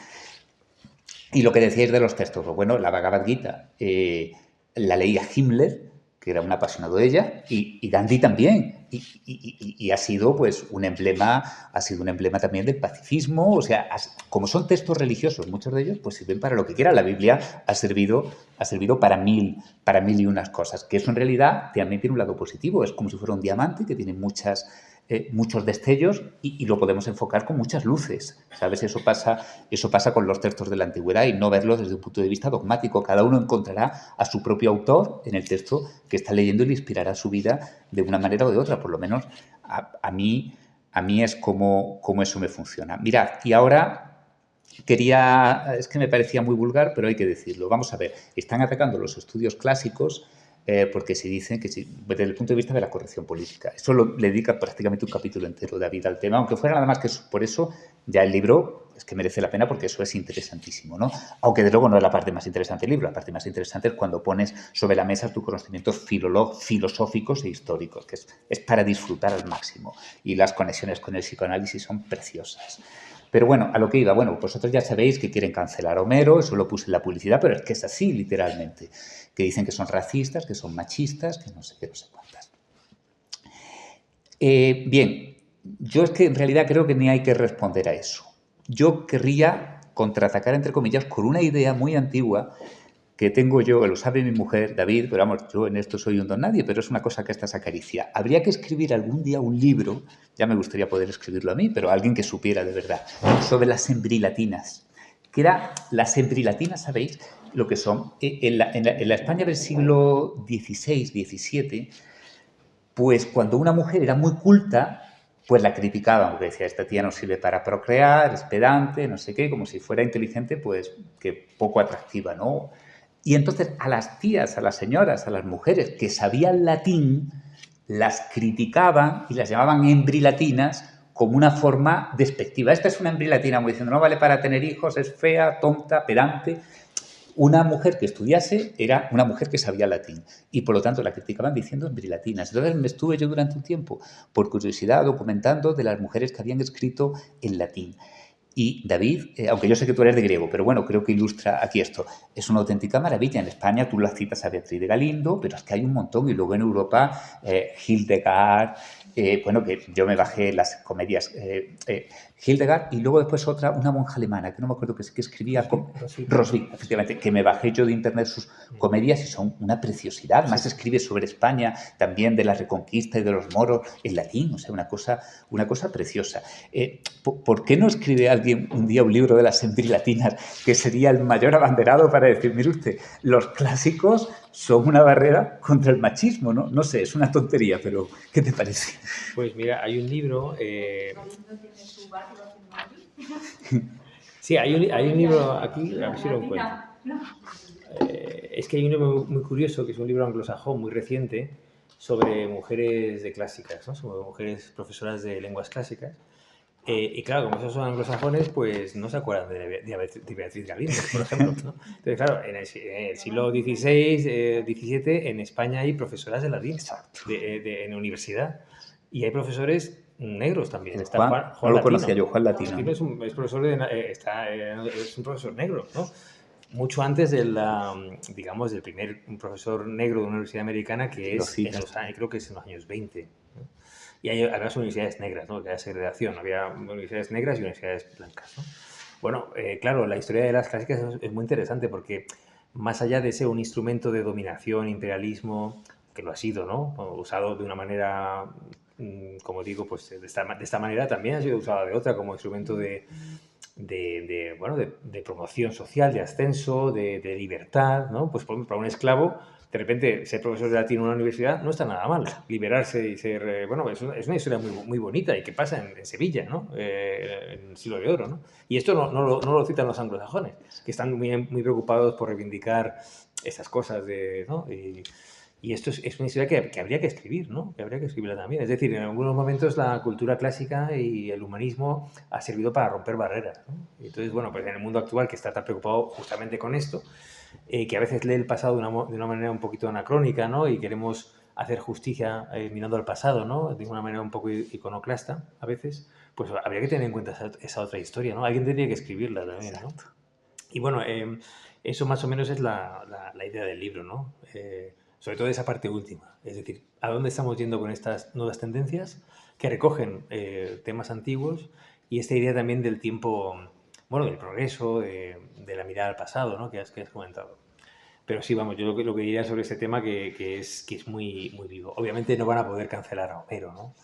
Y lo que decíais de los textos, pues bueno, la Bhagavad Gita la leía Himmler, que era un apasionado de ella, y Gandhi también. Y ha sido pues un emblema también del pacifismo. O sea, como son textos religiosos, muchos de ellos pues sirven para lo que quiera. La Biblia ha servido para mil y unas cosas, que eso en realidad también tiene un lado positivo. Es como si fuera un diamante que tiene muchos destellos y lo podemos enfocar con muchas luces, ¿sabes? Eso pasa con los textos de la antigüedad y no verlo desde un punto de vista dogmático. Cada uno encontrará a su propio autor en el texto que está leyendo y le inspirará su vida de una manera o de otra. Por lo menos a mí es como eso me funciona. Mirad, y ahora es que me parecía muy vulgar, pero hay que decirlo. Vamos a ver, están atacando los estudios clásicos porque se dicen que desde el punto de vista de la corrección política. Eso le dedica prácticamente un capítulo entero David al tema, aunque fuera nada más que por eso ya el libro es que merece la pena porque eso es interesantísimo, ¿no? Aunque de luego no es la parte más interesante del libro, la parte más interesante es cuando pones sobre la mesa tus conocimientos filosóficos e históricos, que es para disfrutar al máximo. Y las conexiones con el psicoanálisis son preciosas. Pero bueno, a lo que iba, bueno, vosotros ya sabéis que quieren cancelar a Homero, eso lo puse en la publicidad, pero es que es así, literalmente. Que dicen que son racistas, que son machistas, que no sé qué, no sé cuántas. Bien, yo es que en realidad creo que ni hay que responder a eso. Yo querría contraatacar, entre comillas, con una idea muy antigua que tengo yo, que lo sabe mi mujer, David, pero vamos, yo en esto soy un don nadie, pero es una cosa que esta se acaricia. Habría que escribir algún día un libro, ya me gustaría poder escribirlo a mí, pero alguien que supiera de verdad, sobre las embrilatinas. Que era, las embrilatinas, ¿sabéis lo que son? En la España del siglo XVI, XVII, pues cuando una mujer era muy culta, pues la criticaban, porque decía, esta tía no sirve para procrear, es pedante, no sé qué, como si fuera inteligente, pues que poco atractiva, ¿no? Y entonces a las tías, a las señoras, a las mujeres que sabían latín, las criticaban y las llamaban embrilatinas como una forma despectiva. Esta es una embrilatina, como diciendo, no vale para tener hijos, es fea, tonta, pedante. Una mujer que estudiase era una mujer que sabía latín y por lo tanto la criticaban diciendo embrilatinas. Entonces me estuve yo durante un tiempo, por curiosidad, documentando de las mujeres que habían escrito en latín. Y David, aunque yo sé que tú eres de griego, pero bueno, creo que ilustra aquí esto. Es una auténtica maravilla. En España tú las citas a Beatriz de Galindo, pero es que hay un montón. Y luego en Europa, Hildegard, bueno, que yo me bajé las comedias Hildegard y luego después otra, una monja alemana, que no me acuerdo que escribía, Roswitha, efectivamente, que me bajé yo de internet sus comedias y son una preciosidad. Además escribe sobre España, también de la Reconquista y de los moros en latín, o sea, una cosa preciosa. ¿Por qué no escribe alguien un día un libro de las semiprilatinas que sería el mayor abanderado para decir, mire usted, los clásicos son una barrera contra el machismo, ¿no? No sé, es una tontería, pero ¿qué te parece? Pues mira, hay un libro... Sí, hay un libro aquí, a ver si lo encuentro. Es que hay un libro muy curioso, que es un libro anglosajón muy reciente, sobre mujeres de clásicas, ¿no? Sobre mujeres profesoras de lenguas clásicas. Y claro, como esos son anglosajones, pues no se acuerdan de Beatriz Galindo, por ejemplo, ¿no? Entonces, claro, en el siglo XVI, XVII, en España hay profesoras de latín en la universidad. Y hay profesores negros también. Está Juan no lo Latino. conocía yo, Juan Latino. Es un profesor es un profesor negro, ¿no? Mucho antes digamos, del primer profesor negro de una universidad americana, que es creo que es en los años 20. ¿no? Y hay además universidades negras, ¿no? Que había segregación, había universidades negras y universidades blancas, ¿no? Bueno, claro, la historia de las clásicas es muy interesante porque más allá de ser un instrumento de dominación, imperialismo, que lo ha sido, ¿no? Usado de una manera, como digo, pues de esta manera también ha sido usado de otra como instrumento de promoción social, de ascenso, de libertad, ¿no? Pues para un esclavo, de repente ser profesor de latín en una universidad no está nada mal. Liberarse y ser, bueno, es una historia muy bonita y que pasa en Sevilla, ¿no? En el siglo de oro, ¿no? Y esto no lo citan los anglosajones, que están muy preocupados por reivindicar esas cosas, ¿no? Y esto es una historia que habría que escribir, ¿no? Que habría que escribirla también. Es decir, en algunos momentos la cultura clásica y el humanismo ha servido para romper barreras, ¿no? Y entonces, bueno, pues en el mundo actual, que está tan preocupado justamente con esto, que a veces lee el pasado de una manera un poquito anacrónica, ¿no? Y queremos hacer justicia mirando al pasado, ¿no? De una manera un poco iconoclasta, a veces, pues habría que tener en cuenta esa otra historia, ¿no? Alguien tendría que escribirla también, ¿no? Y bueno, eso más o menos es la idea del libro, ¿no? Sobre todo esa parte última, es decir, ¿a dónde estamos yendo con estas nuevas tendencias que recogen temas antiguos y esta idea también del tiempo, bueno, del progreso, de la mirada al pasado, ¿no? que has comentado? Pero sí, vamos, yo lo que diría sobre este tema que es muy vivo. Obviamente no van a poder cancelar a Homero, ¿no?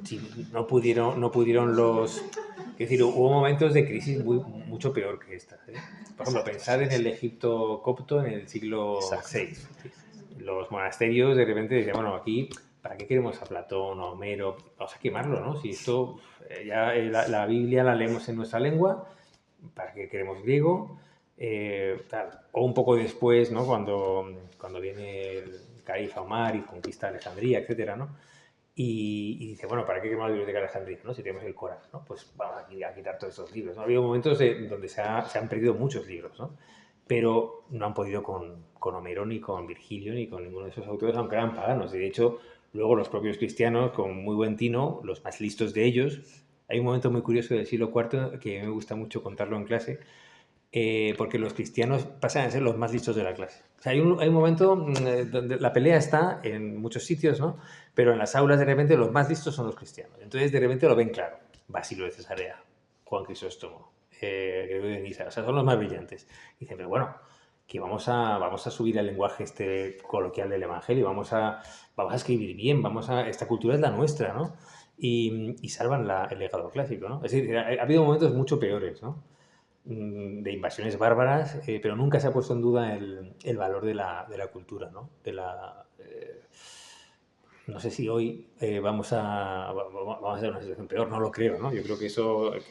Sí, no pudieron los... Es decir, hubo momentos de crisis mucho peor que esta. ¿eh? Por ejemplo, pensar en el Egipto copto en el siglo VI. Los monasterios de repente decían, bueno, aquí, ¿para qué queremos a Platón o Homero? Vamos a quemarlo, ¿no? Si esto, ya la Biblia la leemos en nuestra lengua, ¿para qué queremos griego? Tal. O un poco después, ¿no? Cuando viene el califa Omar y conquista Alejandría, etcétera, ¿no? Y dice, bueno, ¿para qué queremos la biblioteca de Alejandría? ¿no? Si tenemos el Corán, ¿no? Pues vamos a quitar todos estos libros. ¿no? Ha habido momentos donde se han perdido muchos libros, ¿no? Pero no han podido con Homero, ni con Virgilio, ni con ninguno de esos autores, aunque eran paganos. De hecho, luego los propios cristianos, con muy buen tino, los más listos de ellos, hay un momento muy curioso del siglo IV que me gusta mucho contarlo en clase, porque los cristianos pasan a ser los más listos de la clase. O sea, hay un momento donde la pelea está en muchos sitios, ¿no? Pero en las aulas de repente los más listos son los cristianos. Entonces de repente lo ven claro. Basilio de Cesarea, Juan Crisóstomo, Gregorio de Niza, o sea, son los más brillantes. Y dicen, pero bueno, que vamos a subir el lenguaje coloquial del Evangelio, vamos a escribir bien, esta cultura es la nuestra, ¿no? Y salvan el legado clásico, ¿no? Es decir, ha habido momentos mucho peores, ¿no? De invasiones bárbaras, pero nunca se ha puesto en duda el valor de la cultura, ¿no? No sé si hoy vamos a tener una situación peor, no lo creo, ¿no? Yo creo que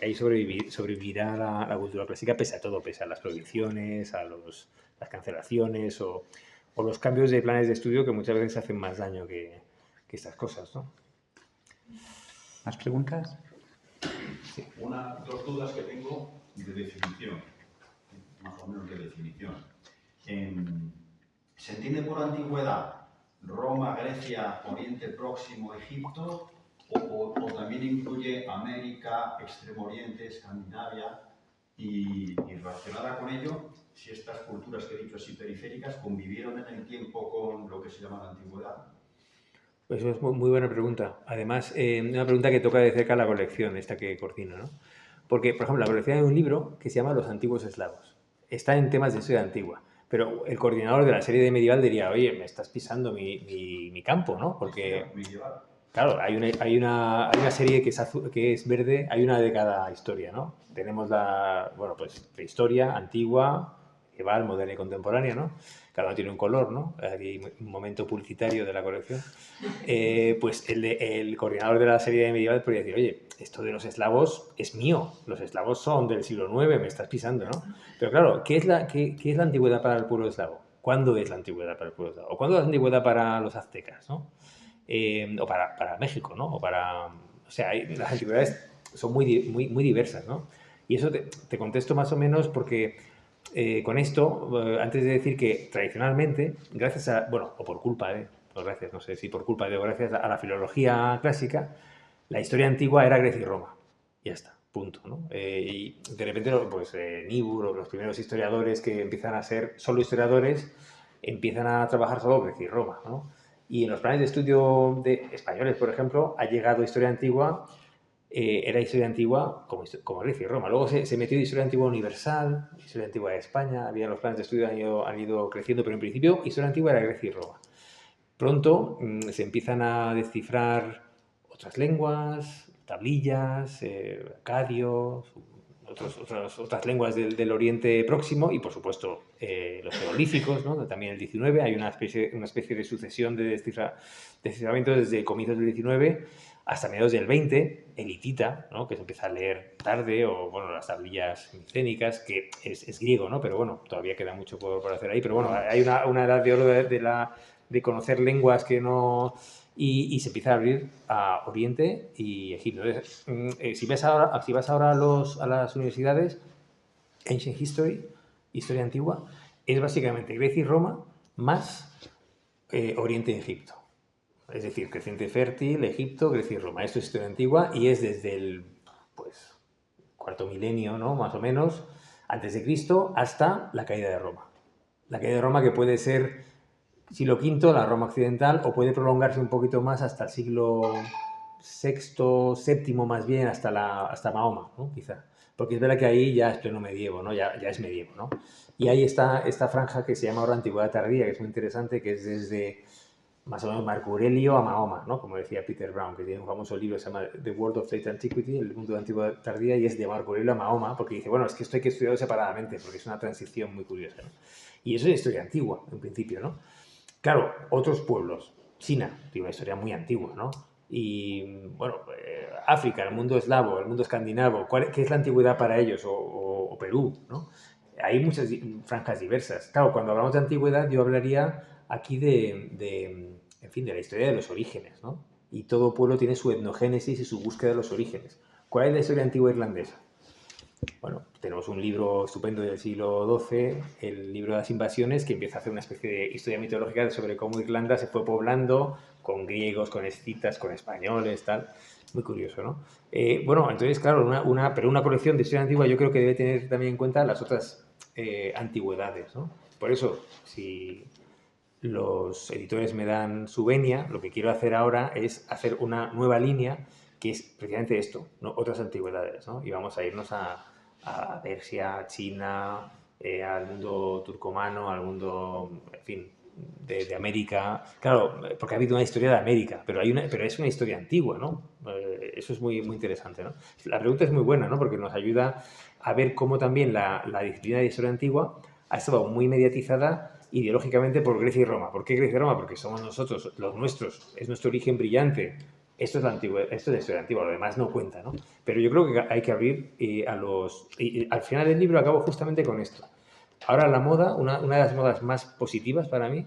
ahí sobrevivirá la cultura clásica pese a todo, pese a las prohibiciones, a las cancelaciones o los cambios de planes de estudio que muchas veces hacen más daño que estas cosas, ¿no? ¿Más preguntas? Sí. Dos dudas que tengo de definición, más o menos de definición. ¿Se entiende por antigüedad Roma, Grecia, Oriente Próximo, Egipto, o también incluye América, Extremo Oriente, Escandinavia, y relacionada con ello, si estas culturas que he dicho así periféricas convivieron en el tiempo con lo que se llama la antigüedad. Pues eso es muy buena pregunta. Además, una pregunta que toca de cerca la colección, esta que coordino, ¿no? Porque, por ejemplo, la colección hay un libro que se llama Los antiguos eslavos. Está en temas de historia antigua. Pero el coordinador de la serie de medieval diría, oye, me estás pisando mi campo, ¿no? Porque, Medieval. claro, hay una serie que es verde, hay una de cada historia, ¿no? Tenemos bueno, pues prehistoria, antigua, medieval, moderna y contemporánea, ¿no? Cada uno tiene un color, ¿no? Aquí un momento publicitario de la colección. Pues el coordinador de la serie de medieval podría decir, oye, esto de los eslavos es mío, los eslavos son del siglo IX, me estás pisando, ¿no? Pero claro, ¿qué es la antigüedad para el pueblo eslavo? ¿Cuándo es la antigüedad para el pueblo eslavo? ¿O cuándo es la antigüedad para los aztecas, ¿no? O para México, ¿no? O sea, las antigüedades son muy diversas, ¿no? Y eso te contesto más o menos porque con esto, antes de decir que tradicionalmente, gracias a, bueno, o por culpa pues gracias, no sé si por culpa o gracias a la filología clásica, la historia antigua era Grecia y Roma. Ya está, punto, ¿no? Y de repente, pues Niebuhr o los primeros historiadores que empiezan a ser solo historiadores, empiezan a trabajar solo Grecia y Roma, ¿no? Y en los planes de estudio de españoles, por ejemplo, ha llegado historia antigua, era historia antigua como Grecia y Roma. Luego se metió historia antigua universal, historia antigua de España, había los planes de estudio han ido creciendo, pero en principio historia antigua era Grecia y Roma. Pronto se empiezan a descifrar otras lenguas, tablillas, acadio, otras lenguas del Oriente Próximo y, por supuesto, los jeroglíficos, ¿no? También el 19, hay una especie de sucesión de desciframiento desde comienzos del 19 hasta mediados del 20, el hitita, ¿no? Que se empieza a leer tarde, o bueno, las tablillas micénicas, que es griego, ¿no? Pero bueno, todavía queda mucho por hacer ahí, pero bueno, hay una edad de oro de conocer lenguas que no... Y se empieza a abrir a Oriente y Egipto. Entonces, si vas ahora a las universidades, Ancient History, Historia Antigua, es básicamente Grecia y Roma más Oriente y Egipto. Es decir, creciente fértil, Egipto, Grecia y Roma. Esto es Historia Antigua y es desde el cuarto milenio, ¿no? Más o menos, antes de Cristo, hasta la caída de Roma. La caída de Roma que puede ser siglo V, la Roma occidental, o puede prolongarse un poquito más hasta el siglo VI, VII más bien, hasta Mahoma, ¿no? Quizá. Porque es verdad que ahí ya es pleno medievo, ¿no? Ya es medievo, ¿no? Y ahí está esta franja que se llama ahora Antigüedad Tardía, que es muy interesante, que es desde más o menos Marco Aurelio a Mahoma, ¿no? Como decía Peter Brown, que tiene un famoso libro que se llama The World of Late Antiquity, el mundo de Antigüedad Tardía, y es de Marco Aurelio a Mahoma, porque dice, bueno, es que esto hay que estudiarlo separadamente, porque es una transición muy curiosa, ¿no? Y eso es historia antigua, en principio, ¿no? Claro, otros pueblos, China, tiene una historia muy antigua, ¿no? Y, bueno, África, el mundo eslavo, el mundo escandinavo, ¿qué es la antigüedad para ellos? O Perú, ¿no? Hay muchas franjas diversas. Claro, cuando hablamos de antigüedad, yo hablaría aquí en fin, de la historia de los orígenes, ¿no? Y todo pueblo tiene su etnogénesis y su búsqueda de los orígenes. ¿Cuál es la historia antigua irlandesa? Bueno, tenemos un libro estupendo del siglo XII, el libro de las invasiones, que empieza a hacer una especie de historia mitológica sobre cómo Irlanda se fue poblando con griegos, con escitas, con españoles, tal. Muy curioso, ¿no? Bueno, entonces, claro, pero una colección de historia antigua yo creo que debe tener también en cuenta las otras antigüedades, ¿no? Por eso, si los editores me dan su venia, lo que quiero hacer ahora es hacer una nueva línea que es precisamente esto, ¿no? Otras antigüedades, ¿no? Y vamos a irnos a Persia, China, al mundo turcomano, al mundo, en fin, de América. Claro, porque ha habido una historia de América, pero es una historia antigua, ¿no? Eso es muy interesante, ¿no? La pregunta es muy buena, ¿no? Porque nos ayuda a ver cómo también la disciplina de historia antigua ha estado muy mediatizada ideológicamente por Grecia y Roma. ¿Por qué Grecia y Roma? Porque somos nosotros, los nuestros, es nuestro origen brillante. Esto es la historia antigua, lo demás no cuenta, ¿no? Pero yo creo que hay que abrir a los... Y al final del libro acabo justamente con esto. Ahora la moda, una de las modas más positivas para mí,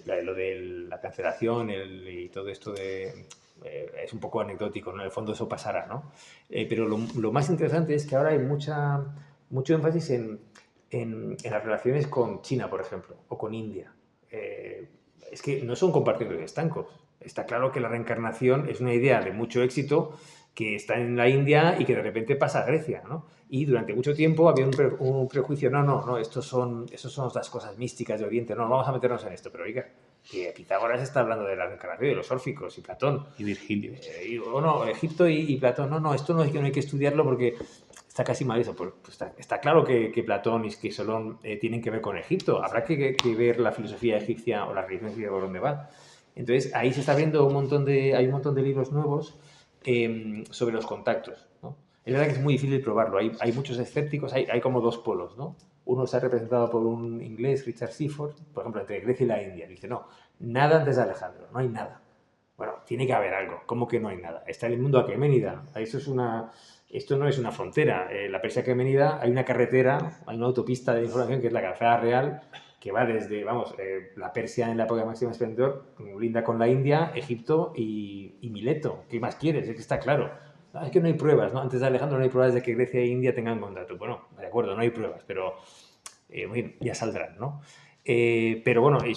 lo de la cancelación y todo esto es un poco anecdótico, ¿no? En el fondo eso pasará, ¿no? Pero lo más interesante es que ahora hay mucho énfasis en las relaciones con China, por ejemplo, o con India. Es que no son compartidos estancos. Está claro que la reencarnación es una idea de mucho éxito que está en la India y que de repente pasa a Grecia, ¿no? Y durante mucho tiempo había un prejuicio, no, estos son las cosas místicas de Oriente, no vamos a meternos en esto, pero oiga, que Pitágoras está hablando de la reencarnación, de los órficos y Platón. Y Virgilio. Egipto y Platón, esto no hay que estudiarlo porque está casi mal eso. Pues está claro que Platón y que Solón tienen que ver con Egipto, habrá que ver la filosofía egipcia o la religión egipcia por dónde va. Entonces ahí se está viendo hay un montón de libros nuevos sobre los contactos, ¿no? Es verdad que es muy difícil probarlo, hay muchos escépticos, hay como dos polos, ¿no? Uno está representado por un inglés, Richard Seaford, por ejemplo, entre Grecia y la India. Dice, no, nada antes de Alejandro, no hay nada. Bueno, tiene que haber algo. ¿Cómo que no hay nada? Está el mundo aqueménida. Esto no es una frontera. La Persia aqueménida, hay una carretera, hay una autopista de información que es la Calzada Real, que va desde, la Persia en la época de máximo esplendor, linda con la India, Egipto y Mileto. ¿Qué más quieres? Es que está claro. Es que no hay pruebas, ¿no? Antes de Alejandro no hay pruebas de que Grecia e India tengan contacto. Bueno, de acuerdo, no hay pruebas, pero ya saldrán, ¿no? Pero bueno, y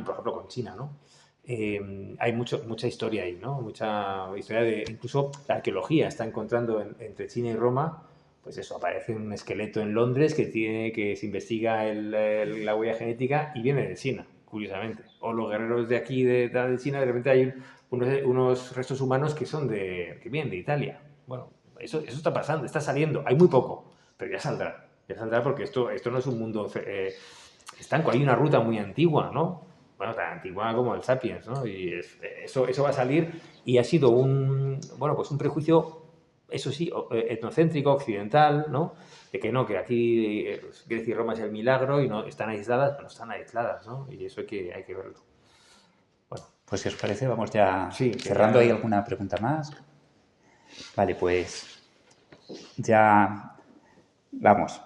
por ejemplo con China, ¿no? Hay mucha historia ahí, ¿no? Mucha historia de... Incluso la arqueología está encontrando entre China y Roma, pues eso, aparece un esqueleto en Londres que se investiga la huella genética y viene de China, curiosamente. O los guerreros de aquí, de China, de repente hay unos restos humanos que vienen de Italia. Bueno, eso está pasando, está saliendo. Hay muy poco, pero ya saldrá. Ya saldrá porque esto no es un mundo estanco. Hay una ruta muy antigua, ¿no? Bueno, tan antigua como el Sapiens, ¿no? Y eso va a salir y ha sido un prejuicio, eso sí, etnocéntrico, occidental, ¿no? De que aquí Grecia y Roma es el milagro y no están aisladas, pero no están aisladas, ¿no? Y eso hay que verlo. Bueno, pues si os parece, vamos ya cerrando. ¿Hay alguna pregunta más? Vale, pues ya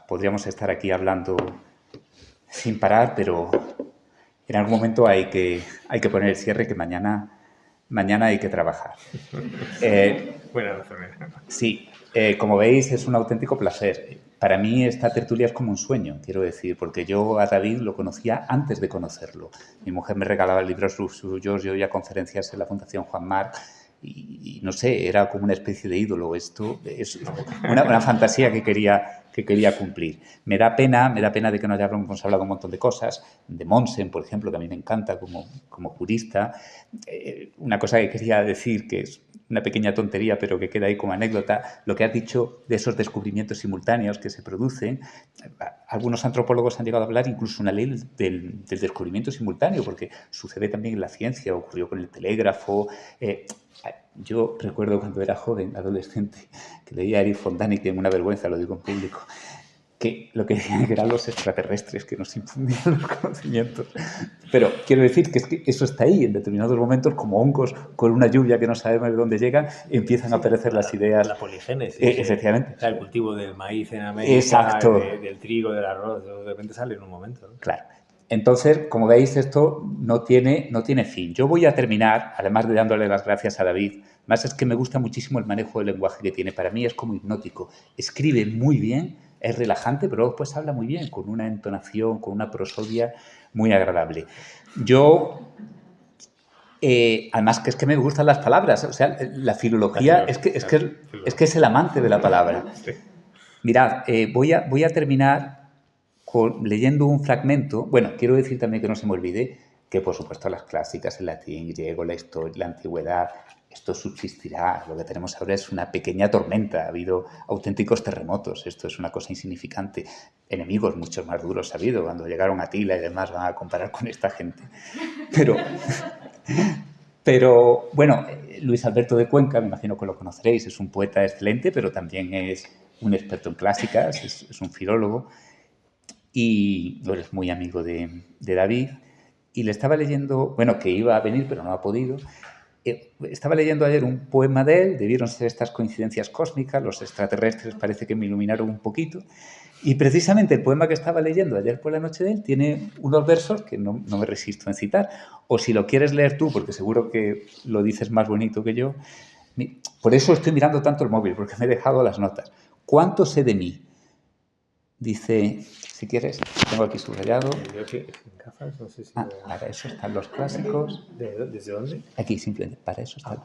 podríamos estar aquí hablando sin parar, pero en algún momento hay que poner el cierre, que mañana hay que trabajar. Buena razón. Sí, como veis es un auténtico placer. Para mí esta tertulia es como un sueño, quiero decir, porque yo a David lo conocía antes de conocerlo. Mi mujer me regalaba libros suyos, yo oía conferencias en la Fundación Juan Marc y no sé, era como una especie de ídolo. Esto es una fantasía que quería cumplir. Me da pena de que no hayamos hablado un montón de cosas, de Mommsen, por ejemplo, que a mí me encanta como jurista. Una cosa que quería decir, que es una pequeña tontería, pero que queda ahí como anécdota, lo que has dicho de esos descubrimientos simultáneos que se producen. Algunos antropólogos han llegado a hablar incluso una ley del descubrimiento simultáneo, porque sucede también en la ciencia, ocurrió con el telégrafo. Yo recuerdo cuando era joven, adolescente, que leía a Erich von Däniken, en una vergüenza, lo digo en público, que lo que decían que eran los extraterrestres que nos infundían los conocimientos. Pero quiero decir que es que eso está ahí, en determinados momentos, como hongos con una lluvia que no sabemos de dónde llegan, empiezan a aparecer las ideas. La poligénesis. Efectivamente. El cultivo del maíz en América, exacto, del trigo, del arroz, de repente sale en un momento, ¿no? Claro. Entonces, como veis, esto no tiene fin. Yo voy a terminar, además de dándole las gracias a David, más es que me gusta muchísimo el manejo del lenguaje que tiene. Para mí es como hipnótico. Escribe muy bien, es relajante, pero después habla muy bien, con una entonación, con una prosodia muy agradable. Yo, además que es que me gustan las palabras, o sea, la filología es que es el amante de la palabra. Mirad, voy a terminar leyendo un fragmento. Bueno, quiero decir también que no se me olvide que, por supuesto, las clásicas, el latín, griego, la historia, la antigüedad, esto subsistirá. Lo que tenemos ahora es una pequeña tormenta. Ha habido auténticos terremotos. Esto es una cosa insignificante. Enemigos mucho más duros ha habido. Cuando llegaron Atila y demás, van a comparar con esta gente. Pero bueno, Luis Alberto de Cuenca, me imagino que lo conoceréis, es un poeta excelente, pero también es un experto en clásicas, es un filólogo. Y es muy amigo de David, y le estaba leyendo, que iba a venir, pero no ha podido. Estaba leyendo ayer un poema de él, debieron ser estas coincidencias cósmicas, los extraterrestres parece que me iluminaron un poquito, y precisamente el poema que estaba leyendo ayer por la noche de él tiene unos versos que no me resisto en citar, o si lo quieres leer tú, porque seguro que lo dices más bonito que yo. Por eso estoy mirando tanto el móvil, porque me he dejado las notas. ¿Cuánto sé de mí? Dice, si quieres, tengo aquí subrayado. Yo que sin gafas, no sé si... Para eso están los clásicos. ¿Desde dónde? Aquí, simplemente, para eso están.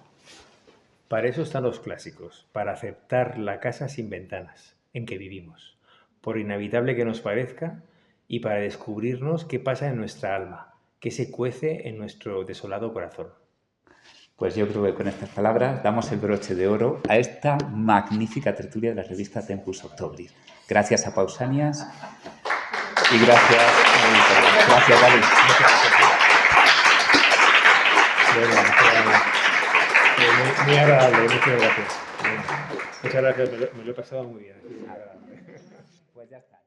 Para eso están los clásicos, para aceptar la casa sin ventanas en que vivimos, por inhabitable que nos parezca, y para descubrirnos qué pasa en nuestra alma, qué se cuece en nuestro desolado corazón. Pues yo creo que con estas palabras damos el broche de oro a esta magnífica tertulia de la revista Tempus Octobris. Gracias a Pausanias y gracias a Gracias, David. Muy agradable, muchas gracias. Muchas gracias, me lo he pasado muy bien. Pues ya está.